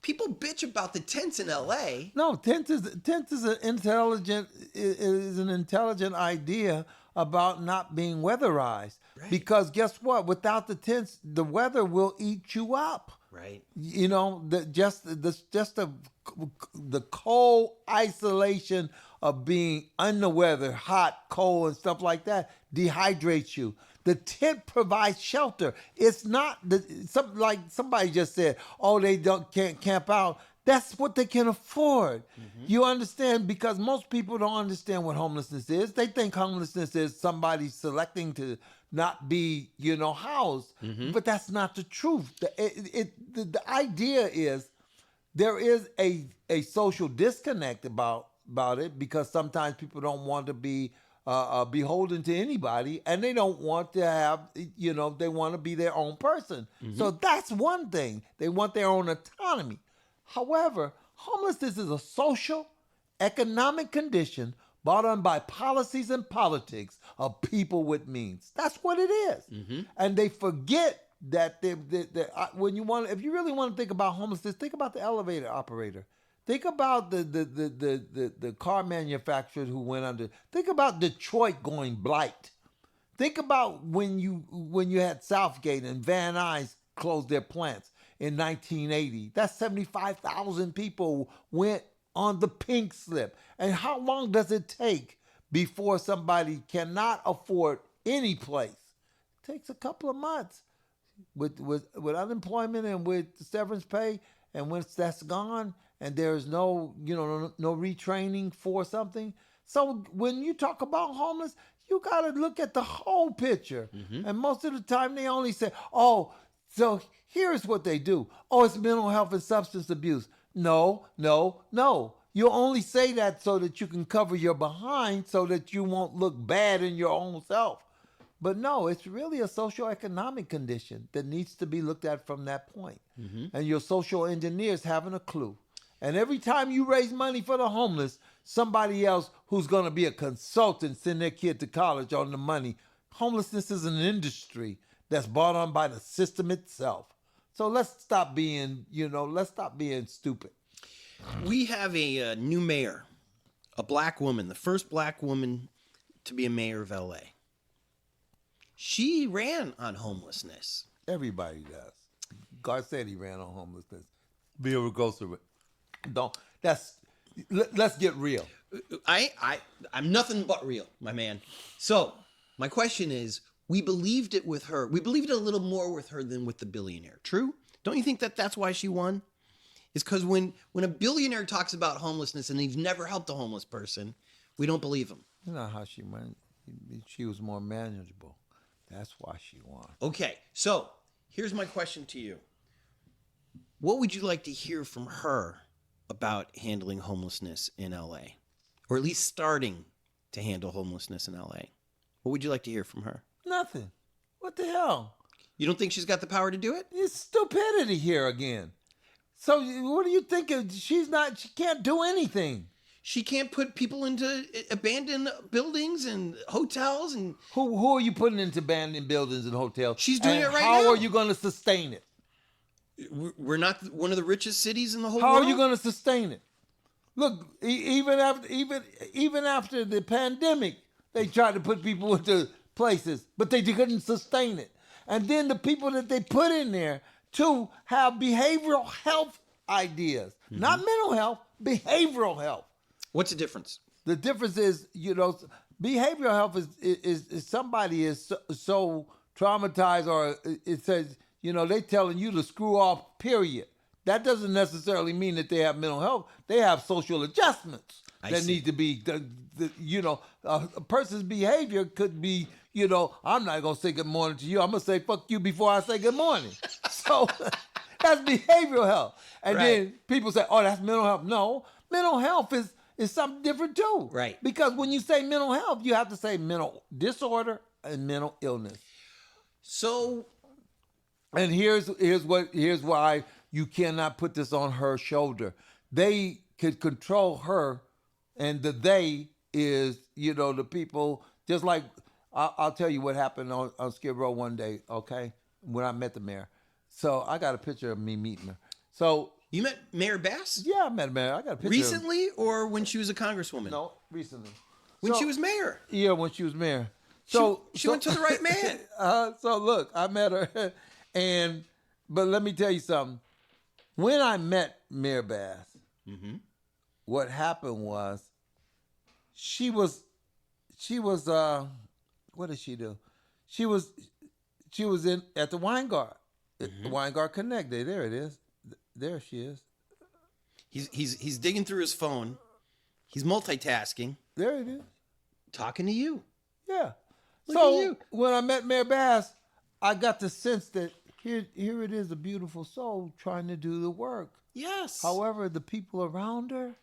People bitch about the tents in LA. No, tent is an intelligent idea about not being weatherized. Right. Because guess what? Without the tents, the weather will eat you up. Right. The cold isolation of being under weather, hot, cold, and stuff like that dehydrates you. The tent provides shelter. It's not like somebody just said, oh, they can't camp out. That's what they can afford. You understand? Because most people don't understand what homelessness is. They think homelessness is somebody selecting to not be, housed. But that's not the truth. The idea is there is a social disconnect about it, because sometimes people don't want to be beholden to anybody, and they don't want to have, they want to be their own person. So that's one thing. They want their own autonomy. However, homelessness is a social, economic condition brought on by policies and politics of people with means. That's what it is. And they forget that when if you really want to think about homelessness, think about the elevator operator. Think about the car manufacturer who went under. Think about Detroit going blight. Think about when you had Southgate and Van Nuys closed their plants in 1980. That's 75,000 people went on the pink slip. And how long does it take before somebody cannot afford any place? It takes a couple of months with unemployment and with severance pay. And once that's gone and there's no retraining for something. So when you talk about homeless, you got to look at the whole picture. And most of the time they only say, oh, so here's what they do. Oh, it's mental health and substance abuse. No. You only say that so that you can cover your behind, so that you won't look bad in your own self. But no, it's really a socioeconomic condition that needs to be looked at from that point. And your social engineers haven't a clue. And every time you raise money for the homeless, somebody else who's going to be a consultant send their kid to college on the money. Homelessness is an industry that's brought on by the system itself. So let's stop being stupid. We have a new mayor, a black woman, the first black woman to be a mayor of LA. She ran on homelessness. Everybody does. Garcetti ran on homelessness. Bill Rugosa. Let's get real. I'm nothing but real, my man. So my question is, we believed it with her. We believed it a little more with her than with the billionaire. True? Don't you think that's why she won? It's because when a billionaire talks about homelessness and he's never helped a homeless person, we don't believe him. You know how she won? She was more manageable. That's why she won. Okay, so here's my question to you. What would you like to hear from her about handling homelessness in LA? Or at least starting to handle homelessness in LA? What would you like to hear from her? Nothing. What the hell? You don't think she's got the power to do it? It's stupidity here again. So what do you think? She can't do anything. She can't put people into abandoned buildings and hotels. And who are you putting into abandoned buildings and hotels? She's doing it right now. How are you going to sustain it? We're not one of the richest cities in the whole world. world. How are you going to sustain it? Look, even after the pandemic, they tried to put people into places, but they couldn't sustain it. And then the people that they put in there to have behavioral health ideas, not mental health, behavioral health. What's the difference? The difference is, behavioral health is somebody is so traumatized, or it says, they telling you to screw off, period. That doesn't necessarily mean that they have mental health. They have social adjustments that need to be, a person's behavior could be, I'm not going to say good morning to you. I'm going to say fuck you before I say good morning. So that's behavioral health. And then people say, oh, that's mental health. No, mental health is something different too. Right. Because when you say mental health, you have to say mental disorder and mental illness. So, and here's why you cannot put this on her shoulder. They could control her, and the they is, the people, just like, I'll tell you what happened on Skid Row one day, okay, when I met the mayor. So I got a picture of me meeting her. So you met Mayor Bass? Yeah, I met Mayor. I got a picture. Recently, or when she was a congresswoman? No, recently. When she was mayor? Yeah, when she was mayor. So she went to the right man. So look, I met her, but let me tell you something. When I met Mayor Bass, what happened was, she was what did she do? She was in at the Weingart. The Weingart Connect Day. There it is. There she is. He's digging through his phone. He's multitasking. There it is. Talking to you. Yeah. Look at you. When I met Mayor Bass, I got the sense that here it is, a beautiful soul trying to do the work. Yes. However, the people around her,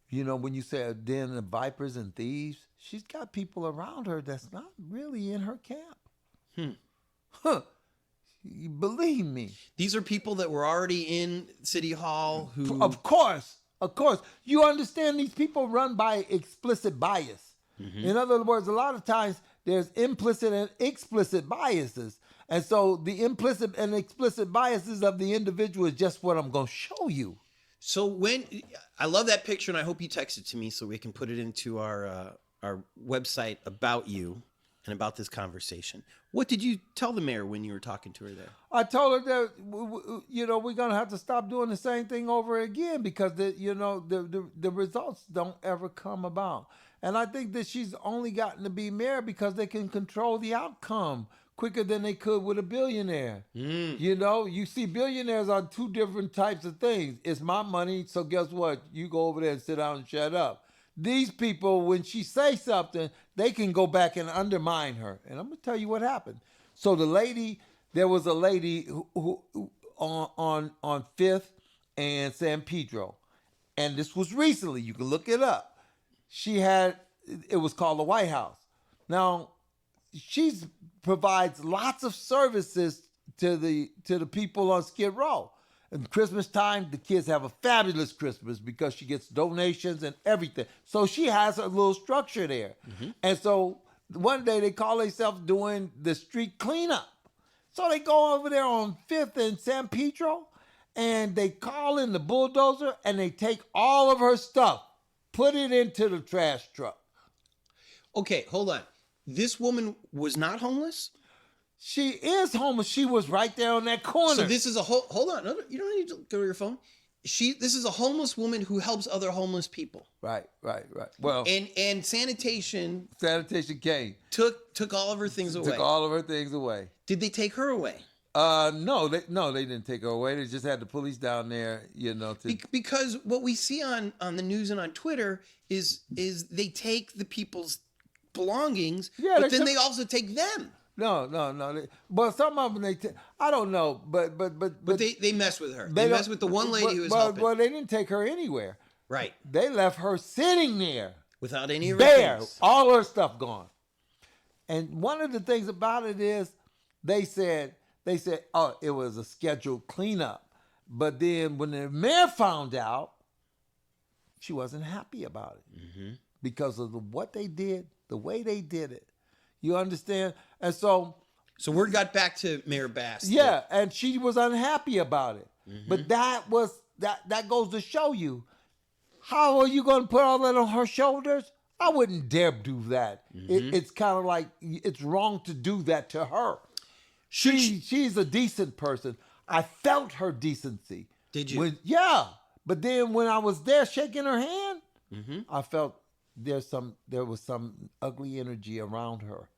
when you say a den of vipers and thieves, she's got people around her that's not really in her camp. Huh. Believe me. These are people that were already in City Hall who... Of course. You understand these people run by explicit bias. In other words, a lot of times there's implicit and explicit biases. And so the implicit and explicit biases of the individual is just what I'm going to show you. So I love that picture, and I hope you text it to me so we can put it into our website about you and about this conversation. What did you tell the mayor when you were talking to her there? I told her that we're gonna have to stop doing the same thing over again because the results don't ever come about. And I think that she's only gotten to be mayor because they can control the outcome quicker than they could with a billionaire. You see billionaires on two different types of things. It's my money, so guess what? You go over there and sit down and shut up. These people, when she says something, they can go back and undermine her. And I'm going to tell you what happened. So there was a lady who on 5th and San Pedro. And this was recently. You can look it up. It was called the White House. Now, she provides lots of services to the people on Skid Row. And Christmas time, the kids have a fabulous Christmas because she gets donations and everything. So she has a little structure there. And so one day they call themselves doing the street cleanup. So they go over there on 5th and San Pedro and they call in the bulldozer and they take all of her stuff, put it into the trash truck. Okay, hold on. This woman was not homeless? She is homeless. She was right there on that corner. So this is hold on. No, you don't need to go to your phone. This is a homeless woman who helps other homeless people. Right. Well, and sanitation came. Took all of her things away. Took all of her things away. Did they take her away? No, they didn't take her away. They just had the police down there, because what we see on the news and on Twitter is they take the people's belongings, but then they also take them. No. But some of them I don't know, but they mess with her. They mess with the one lady who was helping. Well, they didn't take her anywhere. Right. They left her sitting there without any bare, all her stuff gone. And one of the things about it is, they said, oh, it was a scheduled cleanup. But then when the mayor found out, she wasn't happy about it because of what they did, the way they did it. You understand? And so word got back to Mayor Bass. Yeah, and she was unhappy about it. But that goes to show you, how are you going to put all that on her shoulders? I wouldn't dare do that. It's kind of like it's wrong to do that to her. She's a decent person. I felt her decency. Did you? Yeah. But then when I was there shaking her hand, I felt there was some ugly energy around her.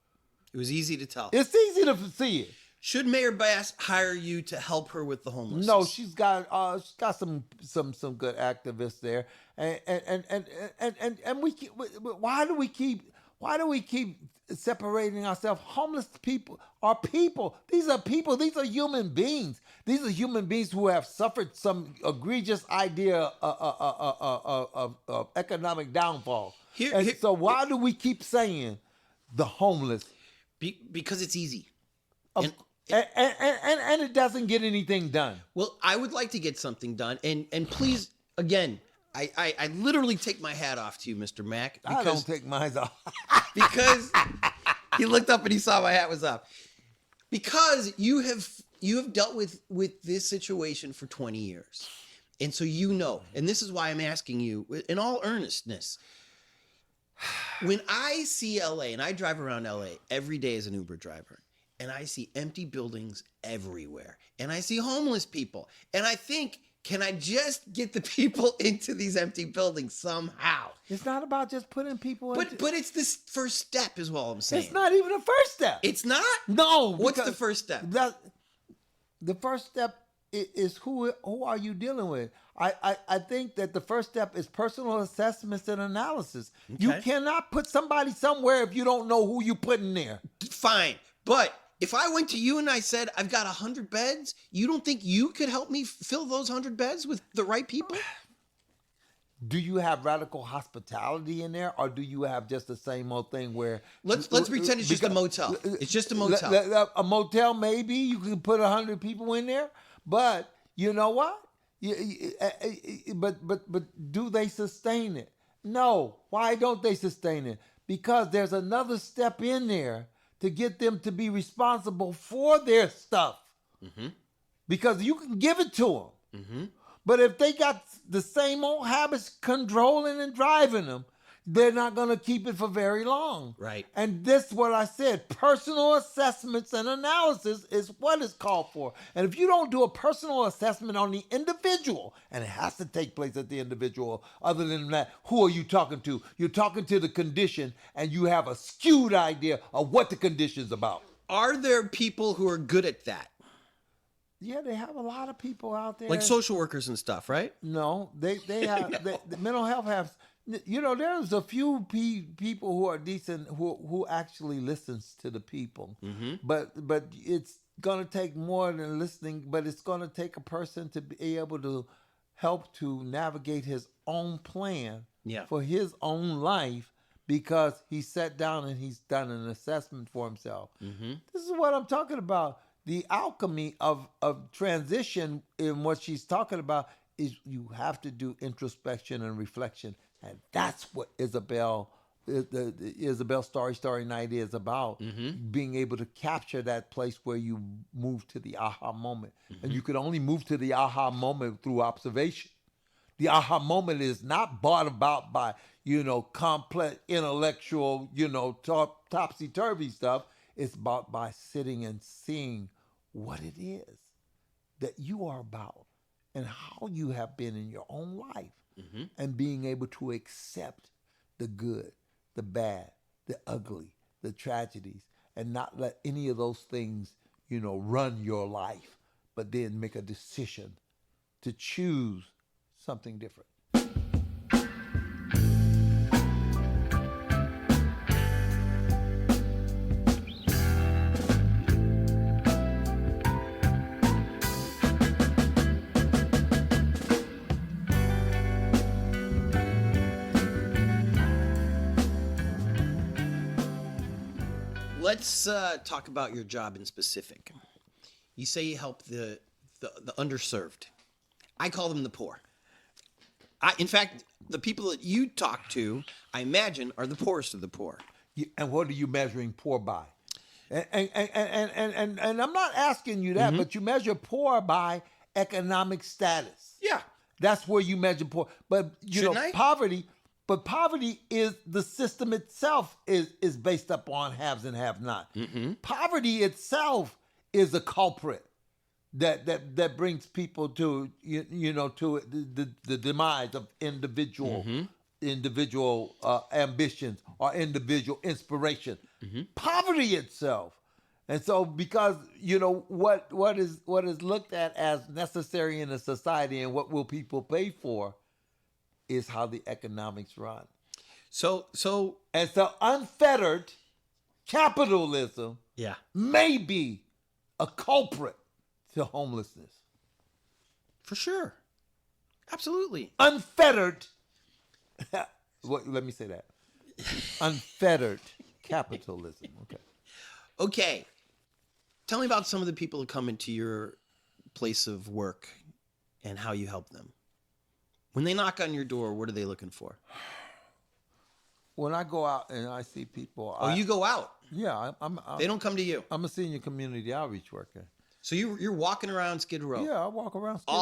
It was easy to tell. It's easy to see it. Should Mayor Bass hire you to help her with the homelessness? No, she's got some good activists there, and why do we keep separating ourselves? Homeless people are people. These are people. These are human beings. These are human beings who have suffered some egregious idea of economic downfall. So why do we keep saying the homeless? Because it's easy. And it doesn't get anything done. Well, I would like to get something done. And please, again, I literally take my hat off to you, Mr. Mack. I don't take mine off. Because he looked up and he saw my hat was up. Because you have dealt with this situation for 20 years. And so and this is why I'm asking you in all earnestness. When I see LA, and I drive around LA every day as an Uber driver, and I see empty buildings everywhere, and I see homeless people, and I think Can I just get the people into these empty buildings somehow? It's not about just putting people in. But it's this first step is all I'm saying. It's not even the first step. It's not? No. What's the first step? The first step is who are you dealing with? I think that the first step is personal assessments and analysis. Okay. You cannot put somebody somewhere if you don't know who you putting there. Fine. But if I went to you and I said, I've got 100 beds, you don't think you could help me fill those 100 beds with the right people? Do you have radical hospitality in there, or do you have just the same old thing where... Let's pretend it's just a motel. It's just a motel. A motel, maybe. You can put 100 people in there. But you know what? But do they sustain it? No. Why don't they sustain it? Because there's another step in there to get them to be responsible for their stuff. Mm-hmm. Because you can give it to them. Mm-hmm. But if they got the same old habits controlling and driving them, they're not going to keep it for very long. Right. And this is what I said. Personal assessments and analysis is what is called for. And if you don't do a personal assessment on the individual, and it has to take place at the individual, other than that, who are you talking to? You're talking to the condition, and you have a skewed idea of what the condition's about. Are there people who are good at that? Yeah, they have a lot of people out there. Like social workers and stuff, right? No, they have, the mental health has... You know, there's a few people who are decent who actually listens to the people. Mm-hmm. But it's going to take more than listening, but it's going to take a person to be able to help to navigate his own plan for his own life, because he sat down and he's done an assessment for himself. Mm-hmm. This is what I'm talking about. The alchemy of transition in what she's talking about is you have to do introspection and reflection. And that's what the Isabel Starry Night is about, being able to capture that place where you move to the aha moment. Mm-hmm. And you can only move to the aha moment through observation. The aha moment is not brought about by, complex intellectual, topsy-turvy stuff. It's brought by sitting and seeing what it is that you are about and how you have been in your own life. Mm-hmm. And being able to accept the good, the bad, the ugly, the tragedies, and not let any of those things, run your life, but then make a decision to choose something different. Let's talk about your job in specific. You say you help the underserved. I call them the poor. In fact, the people that you talk to, I imagine, are the poorest of the poor. And what are you measuring poor by? And I'm not asking you that, but you measure poor by economic status. Yeah. That's where you measure poor. But, poverty... But poverty is the system itself is based upon haves and have-not. Mm-hmm. Poverty itself is a culprit that brings people to to the demise of individual ambitions or individual inspiration. Mm-hmm. Poverty itself, and so because what is looked at as necessary in a society and what will people pay for is how the economics run. So unfettered capitalism may be a culprit to homelessness. For sure. Absolutely. Unfettered, let me say that. Unfettered capitalism. Okay. Tell me about some of the people who come into your place of work and how you help them. When they knock on your door, what are they looking for? When I go out and I see people... you go out? Yeah. They don't come to you? I'm a senior community outreach worker. So you're walking around Skid Row? Yeah, I walk around Skid Row.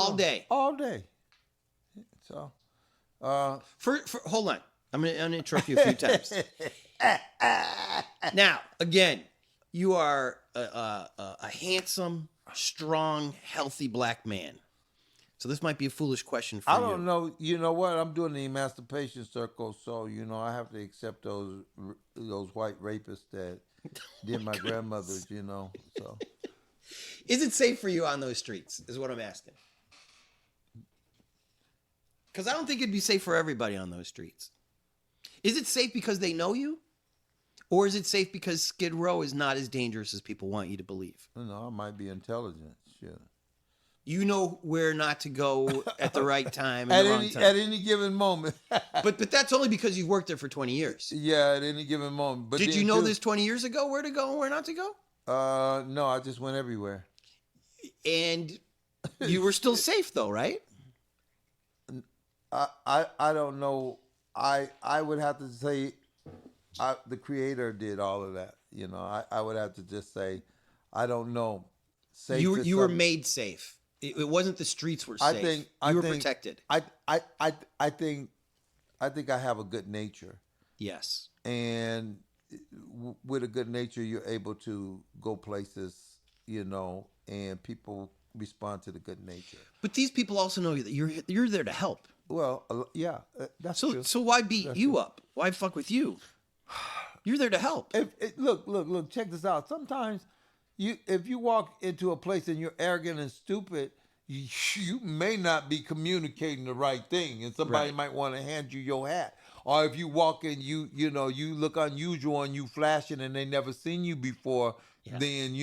All day? So... hold on. I'm going to interrupt you a few times. Now, again, you are a handsome, strong, healthy black man. So this might be a foolish question for I you. don't know. You know what? I'm doing the emancipation circle, so I have to accept those white rapists that did my grandmother's. So Is it safe for you on those streets? Is what I'm asking. Because I don't think it'd be safe for everybody on those streets. Is it safe because they know you? Or is it safe because Skid Row is not as dangerous as people want you to believe? I might be intelligent. Shit. You know where not to go at the right time at and the wrong time. At any given moment. but that's only because you've worked there for 20 years. Yeah, at any given moment. But did you know this 20 years ago, where to go and where not to go? No, I just went everywhere. And you were still safe though, right? I don't know. I would have to say the creator did all of that. I would have to just say I don't know. Safe you were made safe. It wasn't the streets were safe. You were protected. I think I have a good nature. Yes. And with a good nature, you're able to go places, and people respond to the good nature. But these people also know that you're there to help. Well, yeah, that's true. So why beat you up? Why fuck with you? You're there to help. Look, check this out. Sometimes if you walk into a place and you're arrogant and stupid, you may not be communicating the right thing, and somebody might want to hand you your hat. Or if you walk in, you look unusual and you flashing and they never seen you before, then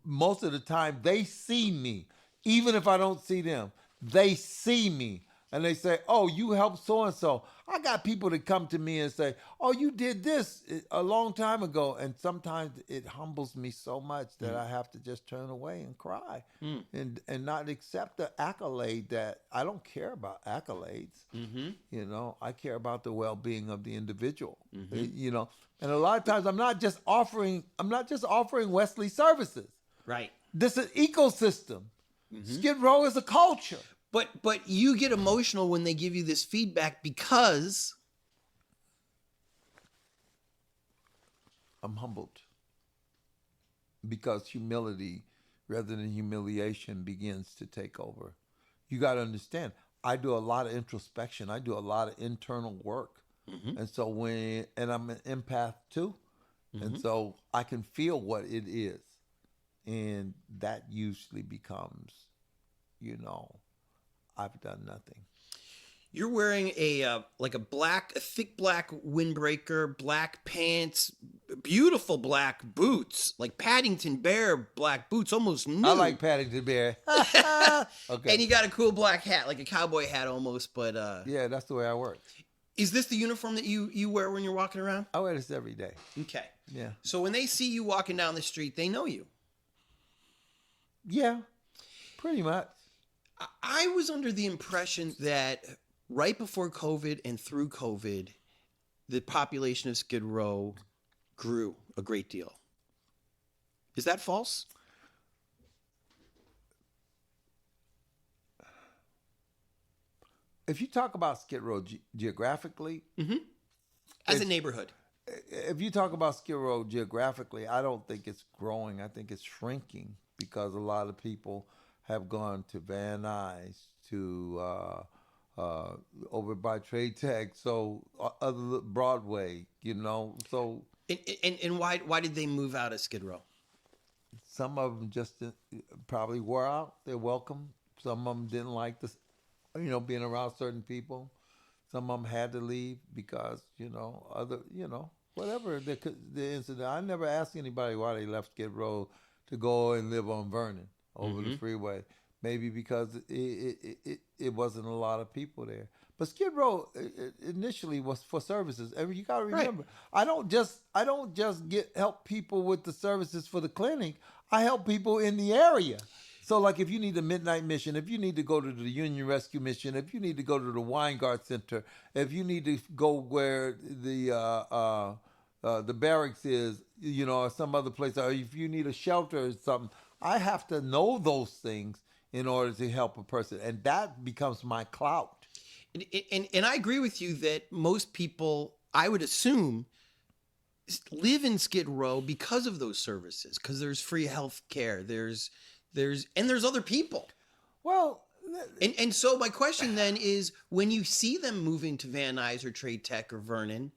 most of the time they see me, even if I don't see them. They see me. And they say, oh, you helped so-and-so. I got people that come to me and say, oh, you did this a long time ago. And sometimes it humbles me so much that I have to just turn away and cry and not accept the accolade that I don't care about accolades. Mm-hmm. I care about the well-being of the individual, And a lot of times I'm not just offering Wesley services. Right. This is an ecosystem. Mm-hmm. Skid Row is a culture. But you get emotional when they give you this feedback because I'm humbled. Because humility rather than humiliation begins to take over. You got to understand, I do a lot of introspection. I do a lot of internal work. Mm-hmm. And I'm an empath too. Mm-hmm. And so I can feel what it is. And that usually becomes, I've done nothing. You're wearing a thick black windbreaker, black pants, beautiful black boots, like Paddington Bear black boots, almost new. I like Paddington Bear. Okay. And you got a cool black hat, like a cowboy hat almost, but yeah, that's the way I work. Is this the uniform that you wear when you're walking around? I wear this every day. Okay. Yeah. So when they see you walking down the street, they know you. Yeah, pretty much. I was under the impression that right before COVID and through COVID, the population of Skid Row grew a great deal. Is that false? If you talk about Skid Row geographically, mm-hmm. As a neighborhood. If you talk about Skid Row geographically, I don't think it's growing. I think it's shrinking because a lot of people have gone to Van Nuys, to over by Trade Tech, so other Broadway, so. And why did they move out of Skid Row? Some of them just probably wore out. They're welcome. Some of them didn't like this, being around certain people. Some of them had to leave because, whatever the incident. I never asked anybody why they left Skid Row to go and live on Vernon over the freeway. Maybe because it wasn't a lot of people there. But Skid Row initially was for services. You got to remember, right. I don't just help people with the services for the clinic. I help people in the area. So like if you need a midnight mission, if you need to go to the Union Rescue Mission, if you need to go to the Weingart Center, if you need to go where the barracks is, or some other place, or if you need a shelter or something, I have to know those things in order to help a person. And that becomes my clout. And I agree with you that most people, I would assume, live in Skid Row because of those services, because there's free health care, there's other people. Well, And so my question then is, when you see them moving to Van Nuys or Trade Tech or Vernon,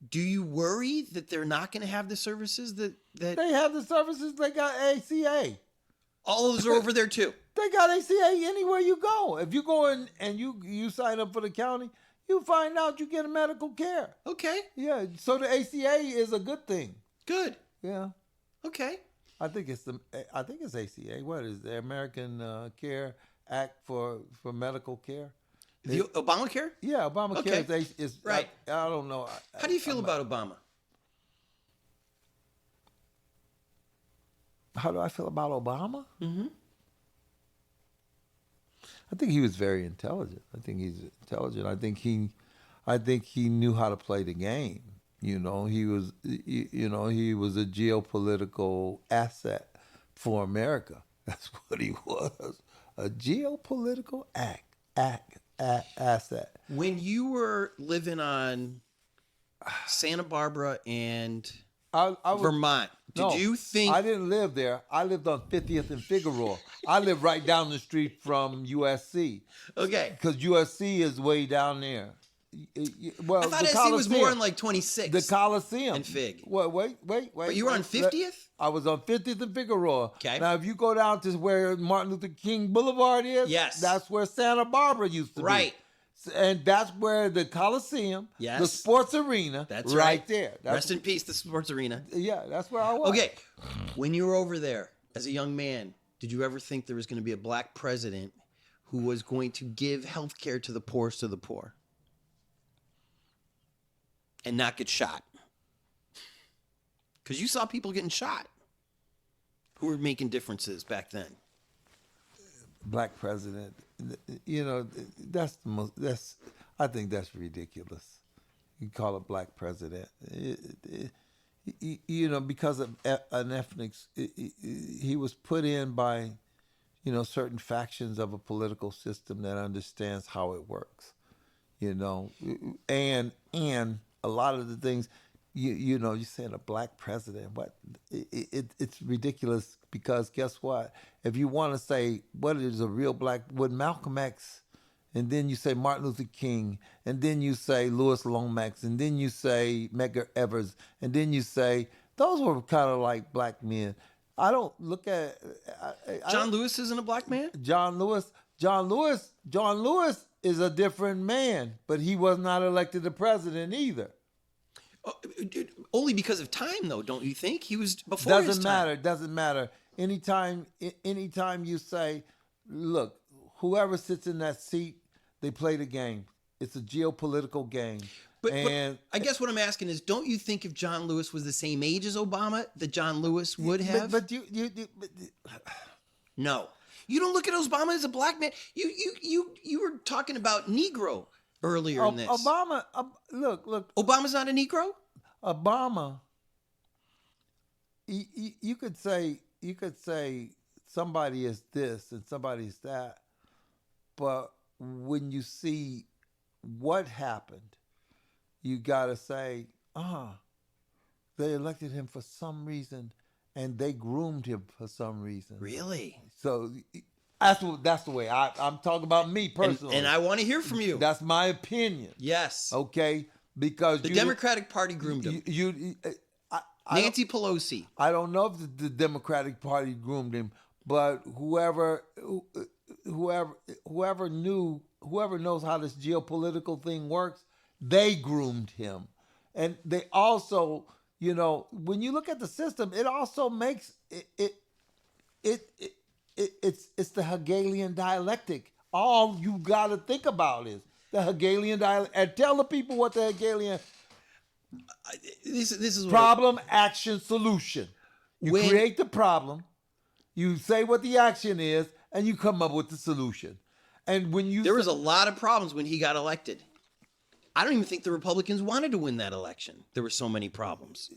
do you worry that they're not going to have the services that they have the services? They got ACA. All of those are over there too? They got ACA anywhere you go. If you go in and you sign up for the county, you find out you get a medical care. Okay. Yeah. So the ACA is a good thing. Good. Yeah. Okay. I think it's ACA. What is the American Care Act for medical care? The Obamacare? Yeah, Obamacare Okay. is right. I don't know. How do you feel about Obama? How do I feel about Obama? Mm-hmm. I think he was very intelligent. I think he's intelligent. I think he knew how to play the game. You know, he was a geopolitical asset for America. That's what he was. A geopolitical asset. When you were living on Santa Barbara and I was, Vermont, did you think... I didn't live there. I lived on 50th and Figueroa. I lived right down the street from USC. Okay. Because USC is way down there. Well, I thought SC was more on like 26th. The Coliseum. And Fig. Wait. But you were on 50th? I was on 50th and Figueroa. Okay. Now, if you go down to where Martin Luther King Boulevard is, yes, that's where Santa Barbara used to be. Right. And that's where the Coliseum, yes, the sports arena, that's right there. Rest in peace, the sports arena. Yeah, that's where I was. Okay. When you were over there as a young man, did you ever think there was going to be a black president who was going to give health care to the poorest of the poor and not get shot? Because you saw people getting shot who were making differences back then. Black president, I think that's ridiculous. You call it black president. Because of an ethnic, he was put in by, certain factions of a political system that understands how it works, and a lot of the things, you're saying a black president. What? It's ridiculous because guess what? If you want to say what is a real black, would Malcolm X, and then you say Martin Luther King, and then you say Louis Lomax, and then you say Medgar Evers, and then you say those were kind of like black men. I don't look at John Lewis isn't a black man. John Lewis is a different man, but he was not elected the president either. Only because of time, though, don't you think? He was before his time. Doesn't matter. Anytime you say, look, whoever sits in that seat, they play the game. It's a geopolitical game. But I guess what I'm asking is, don't you think if John Lewis was the same age as Obama, that John Lewis would have? But no, you don't look at Obama as a black man. You were talking about Negro earlier in this. Obama, look. Obama's not a Negro? Obama, you could say somebody is this and somebody is that, but when you see what happened, you gotta say, they elected him for some reason, and they groomed him for some reason. Really? So that's the way I'm talking about me personally. And I want to hear from you. That's my opinion. Yes. Okay. Because the Democratic Party groomed him. Nancy Pelosi. I don't know if the Democratic Party groomed him, but whoever knows how this geopolitical thing works, they groomed him. And they also, when you look at the system, it also makes it's the Hegelian dialectic. All you got to think about is the Hegelian dialectic. And tell the people what the Hegelian... This is problem, action, solution. You create the problem, you say what the action is, and you come up with the solution. And when there was a lot of problems when he got elected. I don't even think the Republicans wanted to win that election. There were so many problems.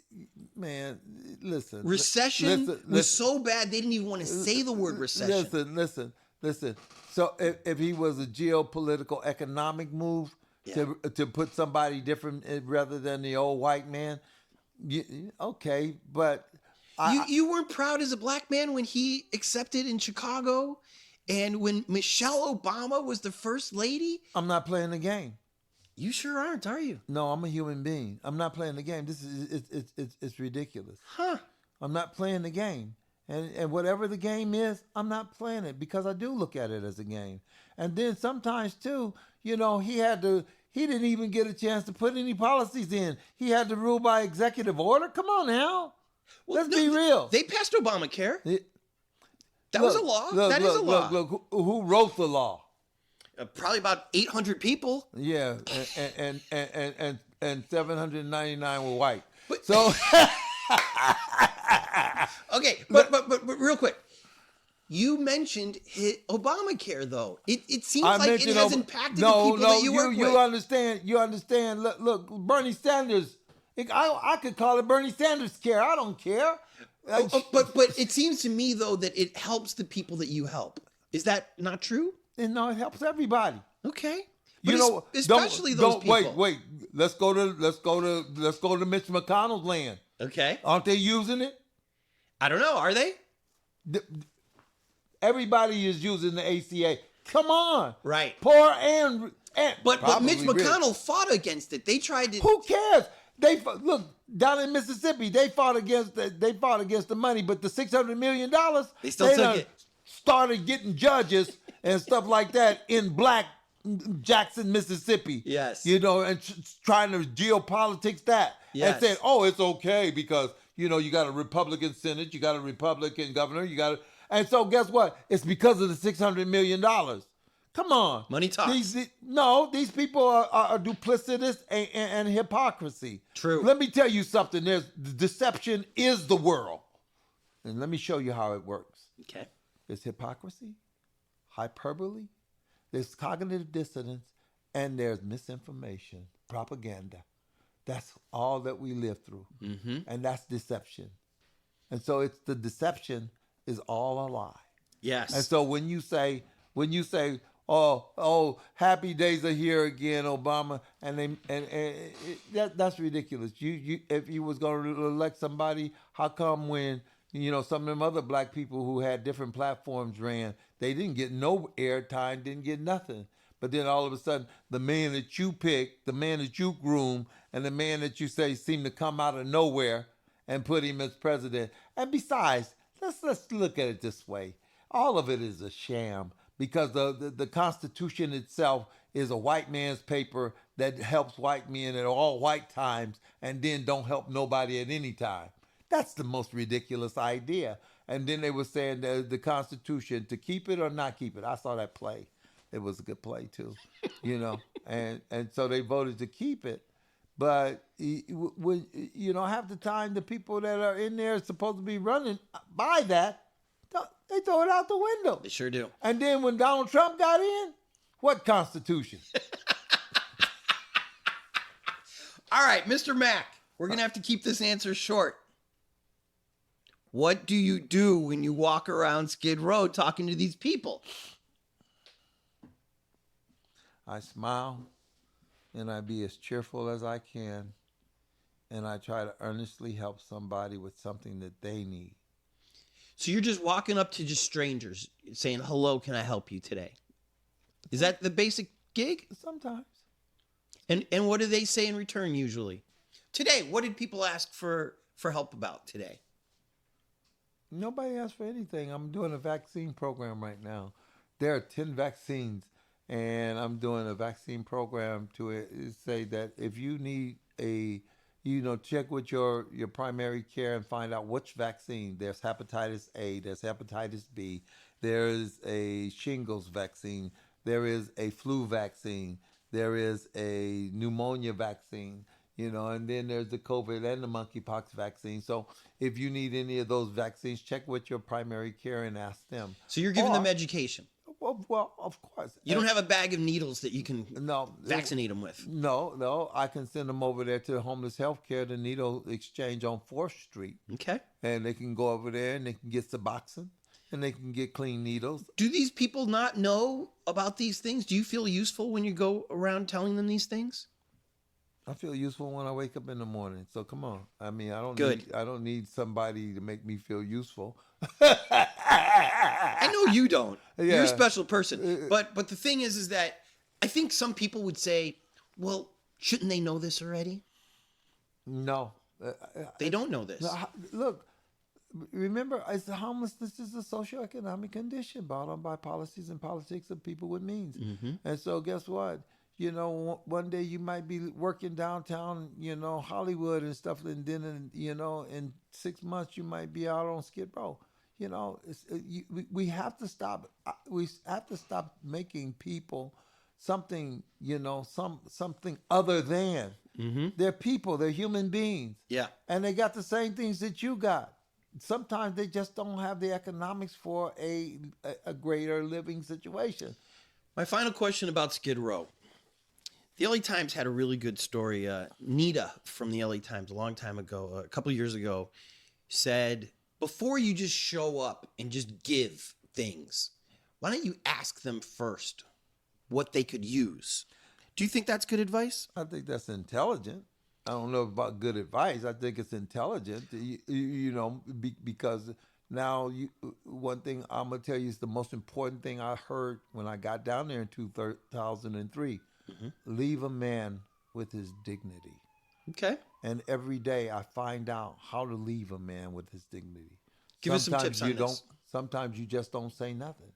Man, listen. Recession was so bad they didn't even want to say the word recession. Listen. So if he was a geopolitical economic move, to put somebody different rather than the old white man, okay, but you weren't proud as a black man when he accepted in Chicago And when Michelle Obama was the first lady, I'm not playing the game. you sure aren't, are you? No, I'm a human being. I'm not playing the game. This is it's ridiculous. Huh. I'm not playing the game. And whatever the game is, I'm not playing it because I do look at it as a game. And then sometimes too, he didn't even get a chance to put any policies in. He had to rule by executive order. Come on now. Let's be real. They passed Obamacare. That was a law. That is a law. Look, who wrote the law? Probably about 800 people. Yeah, and 799 were white. But, so okay, but real quick, you mentioned Obamacare though. It seems like it has impacted the people that you work with. You understand. Look, Bernie Sanders. I could call it Bernie Sanders care. I don't care. But it seems to me though that it helps the people that you help. Is that not true? No, it helps everybody. Okay. But especially those people. Wait. Let's go to Mitch McConnell's land. Okay. Aren't they using it? I don't know. Are they? Everybody is using the ACA. Come on. Right. Poor and but Mitch McConnell fought against it. They tried to. Who cares? Look down in Mississippi. They fought against the money, but the $600 million they still took it. Started getting judges and stuff like that in Black Jackson, Mississippi. Yes. And trying to geopolitics that. Yes. And saying, oh, it's okay because, you got a Republican Senate, you got a Republican governor, and so guess what? It's because of the $600 million. Come on. Money talks. These people are duplicitous and hypocrisy. True. Let me tell you something. Deception is the world. And let me show you how it works. Okay. There's hypocrisy, hyperbole, there's cognitive dissonance, and there's misinformation, propaganda. That's all that we live through. Mm-hmm. And that's deception. And so it's the deception is all a lie. Yes. And so when you say, oh, happy days are here again, Obama, that's ridiculous. If you was going to elect somebody, how come when some of them other black people who had different platforms ran, they didn't get no airtime, didn't get nothing. But then all of a sudden, the man that you pick, the man that you groom, and the man that you say seemed to come out of nowhere and put him as president. And besides, let's look at it this way. All of it is a sham because the Constitution itself is a white man's paper that helps white men at all white times and then don't help nobody at any time. That's the most ridiculous idea. And then they were saying the Constitution, to keep it or not keep it. I saw that play. It was a good play too, and so they voted to keep it. But half the time the people that are in there supposed to be running by that, they throw it out the window. They sure do. And then when Donald Trump got in, what Constitution? All right, Mr. Mack, we're going to have to keep this answer short. What do you do when you walk around Skid Row talking to these people? I smile and I be as cheerful as I can, and I try to earnestly help somebody with something that they need. So you're just walking up to just strangers saying, hello, can I help you today? Is that the basic gig? Sometimes. And what do they say in return usually? Today, what did people ask for help about today? Nobody asked for anything. I'm doing a vaccine program right now. There are 10 vaccines, and I'm doing a vaccine program to say that if you need check with your primary care and find out which vaccine. There's hepatitis A, there's hepatitis B, there is a shingles vaccine, there is a flu vaccine, there is a pneumonia vaccine, and then there's the COVID and the monkeypox vaccine. So if you need any of those vaccines, check with your primary care and ask them. So you're giving them education? Well, of course. You don't have a bag of needles that you can vaccinate them with? No. I can send them over there to the homeless healthcare, the needle exchange on 4th Street. Okay. And they can go over there and they can get Suboxone and they can get clean needles. Do these people not know about these things? Do you feel useful when you go around telling them these things? I feel useful when I wake up in the morning. So come on. I mean, Good. I don't need somebody to make me feel useful. I know you don't. You're a Yeah. special person. But the thing is that I think some people would say, well, shouldn't they know this already? No. They don't know this. Look, remember, homelessness is a socioeconomic condition brought on by policies and politics of people with means. And so guess what? You know, one day you might be working downtown, you know, Hollywood and stuff, and then, you know, in 6 months you might be out on Skid Row. You know, we have to stop. We have to stop making people something, you know, something other than. They're people. They're human beings. Yeah. And they got the same things that you got. Sometimes they just don't have the economics for a greater living situation. My final question about Skid Row. The LA Times had a really good story. Nita from the LA Times a long time ago, a couple of years ago, said, before you just show up and just give things, why don't you ask them first what they could use? Do you think that's good advice? I think that's intelligent. I don't know about good advice. I think it's intelligent, you know, because now one thing I'm going to tell you is the most important thing I heard when I got down there in 2003. Leave a man with his dignity. Okay. And every day I find out how to leave a man with his dignity. Give us some tips on this. Sometimes you just don't say nothing.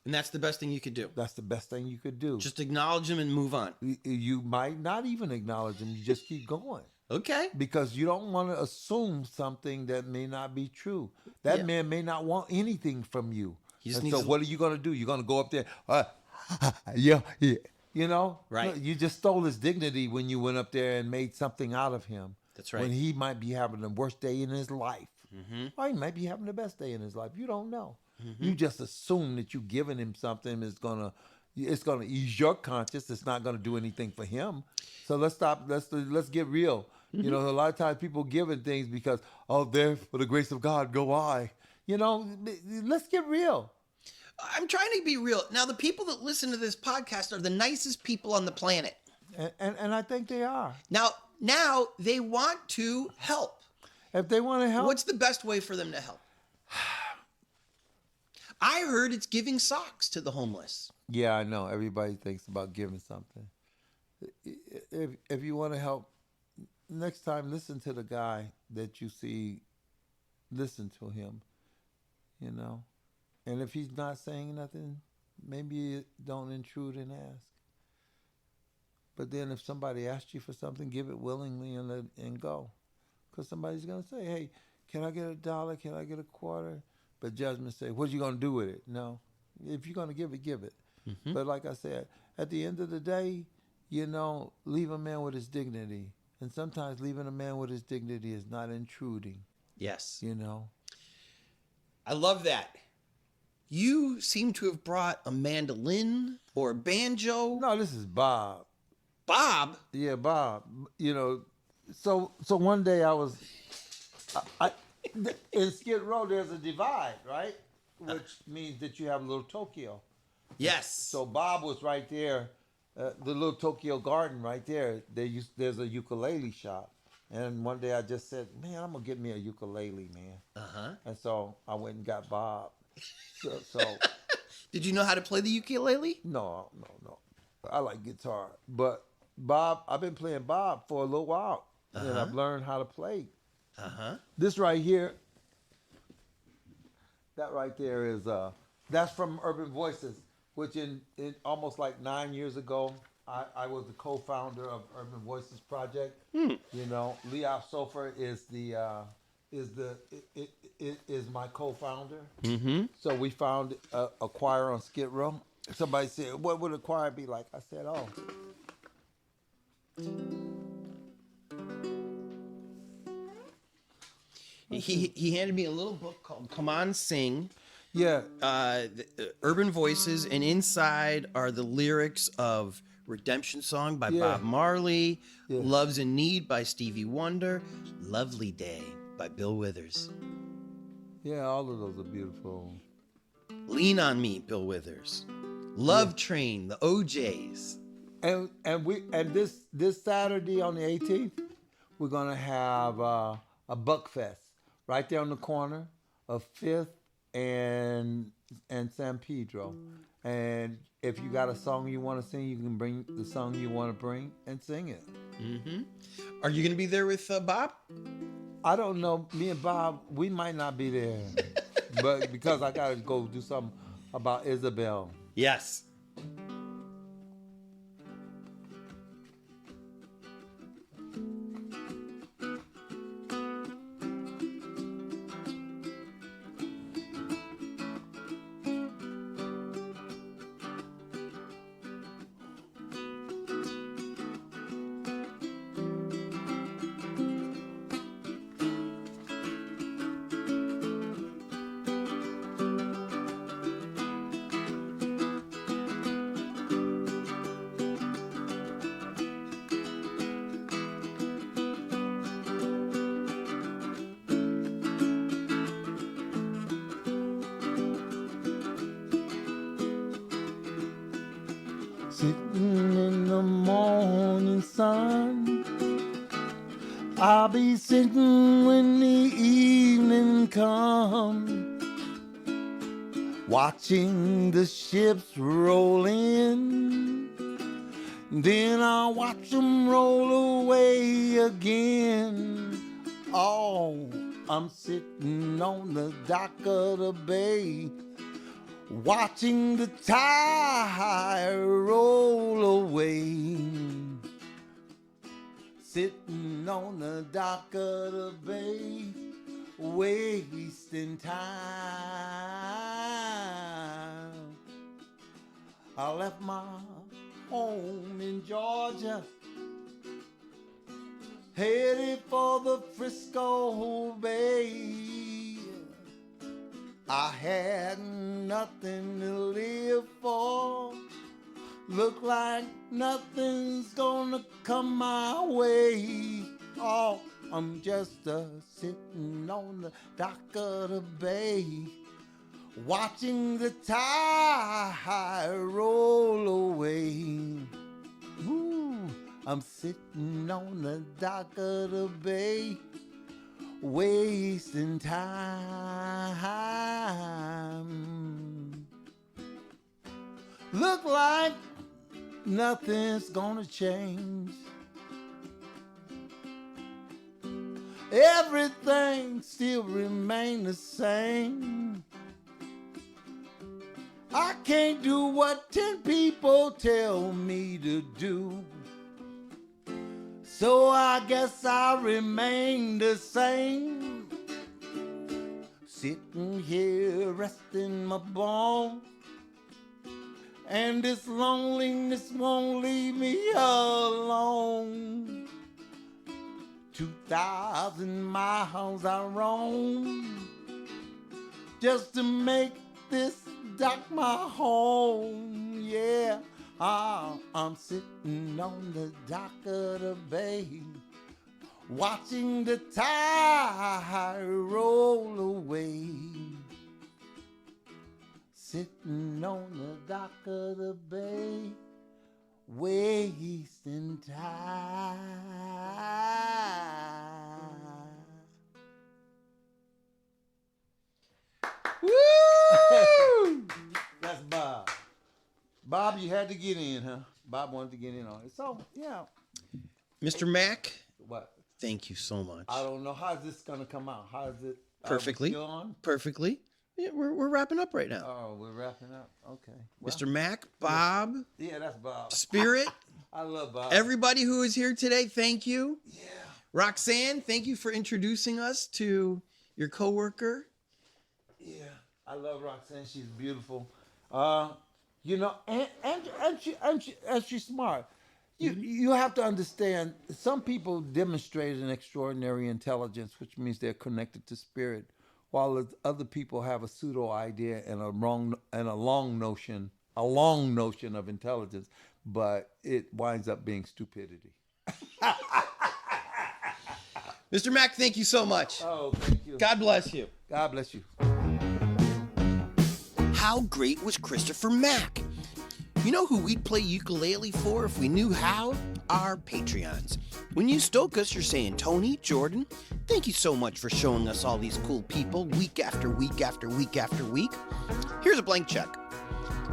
And that's the best thing you could do. That's the best thing you could do. Just acknowledge him and move on. You might not even acknowledge him. You just keep going. Okay. Because you don't want to assume something that may not be true. That man may not want anything from you. And so what are you going to do? You're going to go up there, yeah. You know? Right. You just stole his dignity when you went up there and made something out of him. That's right. When he might be having the worst day in his life. Or he might be having the best day in his life. You don't know. You just assume that you giving him something is gonna ease your conscience. It's not gonna do anything for him. So let's stop. Let's get real. You know, a lot of times people giving things because, oh, there for the grace of God go I. You know, let's get real. I'm trying to be real. Now, the people that listen to this podcast are the nicest people on the planet. And I think they are. Now they want to help. If they want to help. What's the best way for them to help? I heard it's giving socks to the homeless. Yeah, I know. Everybody thinks about giving something. If you want to help, next time listen to the guy that you see. Listen to him, you know. And if he's not saying nothing, maybe don't intrude and ask. But then if somebody asks you for something, give it willingly and go. Because somebody's going to say, hey, can I get $1? Can I get a quarter? But judgment say, what are you going to do with it? No. If you're going to give it, give it. But like I said, at the end of the day, you know, leave a man with his dignity. And sometimes leaving a man with his dignity is not intruding. Yes. You know? I love that. You seem to have brought a mandolin or a banjo. No, this is Bob. Bob? Yeah, Bob. You know, so one day I was... in Skid Row, there's a divide, right? Which means that you have a little Tokyo. Yes. So Bob was right there, the little Tokyo garden right there. There's a ukulele shop. And one day I just said, man, I'm going to get me a ukulele, man. And so I went and got Bob. So Did you know how to play the ukulele? No. I like guitar. But Bob, I've been playing Bob for a little while. And I've learned how to play. This right here, that right there is, that's from Urban Voices, which in almost like 9 years ago, I was the co-founder of Urban Voices Project. You know, Leof Sofer is my co-founder. So we found a choir on Skid Row. Somebody said, what would a choir be like? I said, oh. He handed me a little book called Come On Sing. Yeah. Urban Voices, and inside are the lyrics of Redemption Song by Bob Marley, Love's in Need by Stevie Wonder, Lovely Day by Bill Withers. Yeah, all of those are beautiful. Lean on Me, Bill Withers. Love Train, the OJs. And this Saturday on the 18th, we're gonna have a Buck Fest right there on the corner of 5th and San Pedro. And if you got a song you want to sing, you can bring the song you want to bring and sing it. Mm-hmm. Are you going to be there with Bob? I don't know. Me and Bob, we might not be there, but because I gotta go do something about Isabel. Yes. Sitting in the morning sun, I'll be sitting when the evening comes, watching the ships roll in. Then I'll watch them roll away again. Oh, I'm sitting on the dock of the bay, watching the tide roll away. Sitting on the dock of the bay, wasting time. I left my home in Georgia, headed for the Frisco Bay. I had nothing to live for. Look like nothing's gonna come my way. Oh, I'm just sitting on the dock of the bay, watching the tide roll away. Ooh, I'm sitting on the dock of the bay, wasting time. Look like nothing's gonna change. Everything still remain the same. I can't do what 10 people tell me to do, so I guess I'll remain the same. Sitting here resting my bones, and this loneliness won't leave me alone. 2,000 miles I roam just to make this dock my home. Yeah, I'm sitting on the dock of the bay, watching the tide roll away. Sitting on the dock of the bay, wasting time. Woo! That's Bob. Bob, you had to get in, huh? Bob wanted to get in on it. So, yeah. Mr. Mack, What? thank you so much. I don't know. How's this going to come out? How is it? Perfectly. Still on? Perfectly. Yeah, we're wrapping up right now. Oh, we're wrapping up. Okay. Well, Mr. Mack, Bob, yeah, that's Bob. Spirit, I love Bob. everybody who is here today, thank you. Yeah. Roxanne, thank you for introducing us to your coworker. Yeah, I love Roxanne. She's beautiful. You know, and she's smart. You have to understand. Some people demonstrate an extraordinary intelligence, which means they're connected to spirit, while other people have a pseudo idea and a long notion of intelligence, but it winds up being stupidity. Mr. Mack, thank you so much. Oh, thank you. God bless you. God bless you. How great was Christopher Mack? You know who we'd play ukulele for if we knew how? Our Patreons. When you stoke us, you're saying, Tony, Jordan, thank you so much for showing us all these cool people week after week after week after week. Here's a blank check.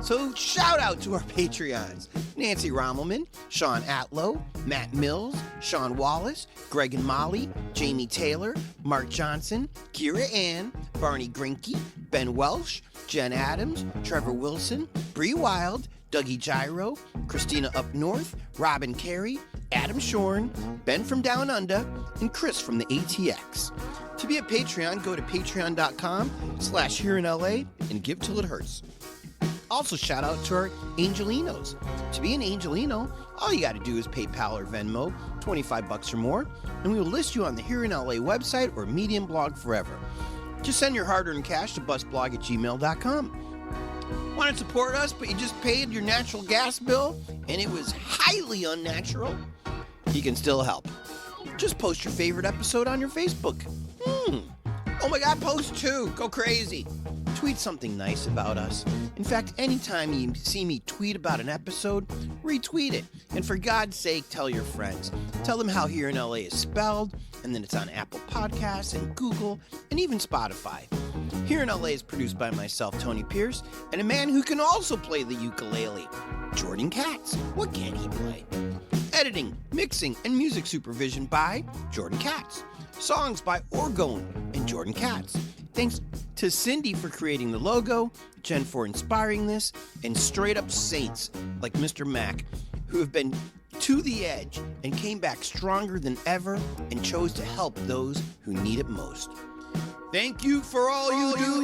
So shout out to our Patreons: Nancy Rommelman, Sean Atlow, Matt Mills, Sean Wallace, Greg and Molly, Jamie Taylor, Mark Johnson, Kira Ann, Barney Grinke, Ben Welsh, Jen Adams, Trevor Wilson, Bree Wild, Dougie Gyro, Christina Up North, Robin Carey, Adam Shorn, Ben from Down Under, and Chris from the ATX. To be a Patreon, go to patreon.com/hereinla and give till it hurts. Also, shout out to our Angelinos. To be an Angelino, all you got to do is PayPal or Venmo, $25 or more, and we will list you on the Here in LA website or Medium blog forever. Just send your hard-earned cash to busblog@gmail.com. Want to support us, but you just paid your natural gas bill, and it was highly unnatural? You can still help. Just post your favorite episode on your Facebook. Oh my God, post 2. Go crazy. Tweet something nice about us. In fact, anytime you see me tweet about an episode, retweet it. And for God's sake, tell your friends. Tell them how Here in LA is spelled, and then it's on Apple Podcasts and Google, and even Spotify. Here in LA is produced by myself, Tony Pierce, and a man who can also play the ukulele, Jordan Katz. What can he play? Editing, mixing, and music supervision by Jordan Katz. Songs by Orgone and Jordan Katz. Thanks to Cindy for creating the logo, Jen for inspiring this, and straight up saints like Mr. Mack, who have been to the edge and came back stronger than ever and chose to help those who need it most. Thank you for all you do.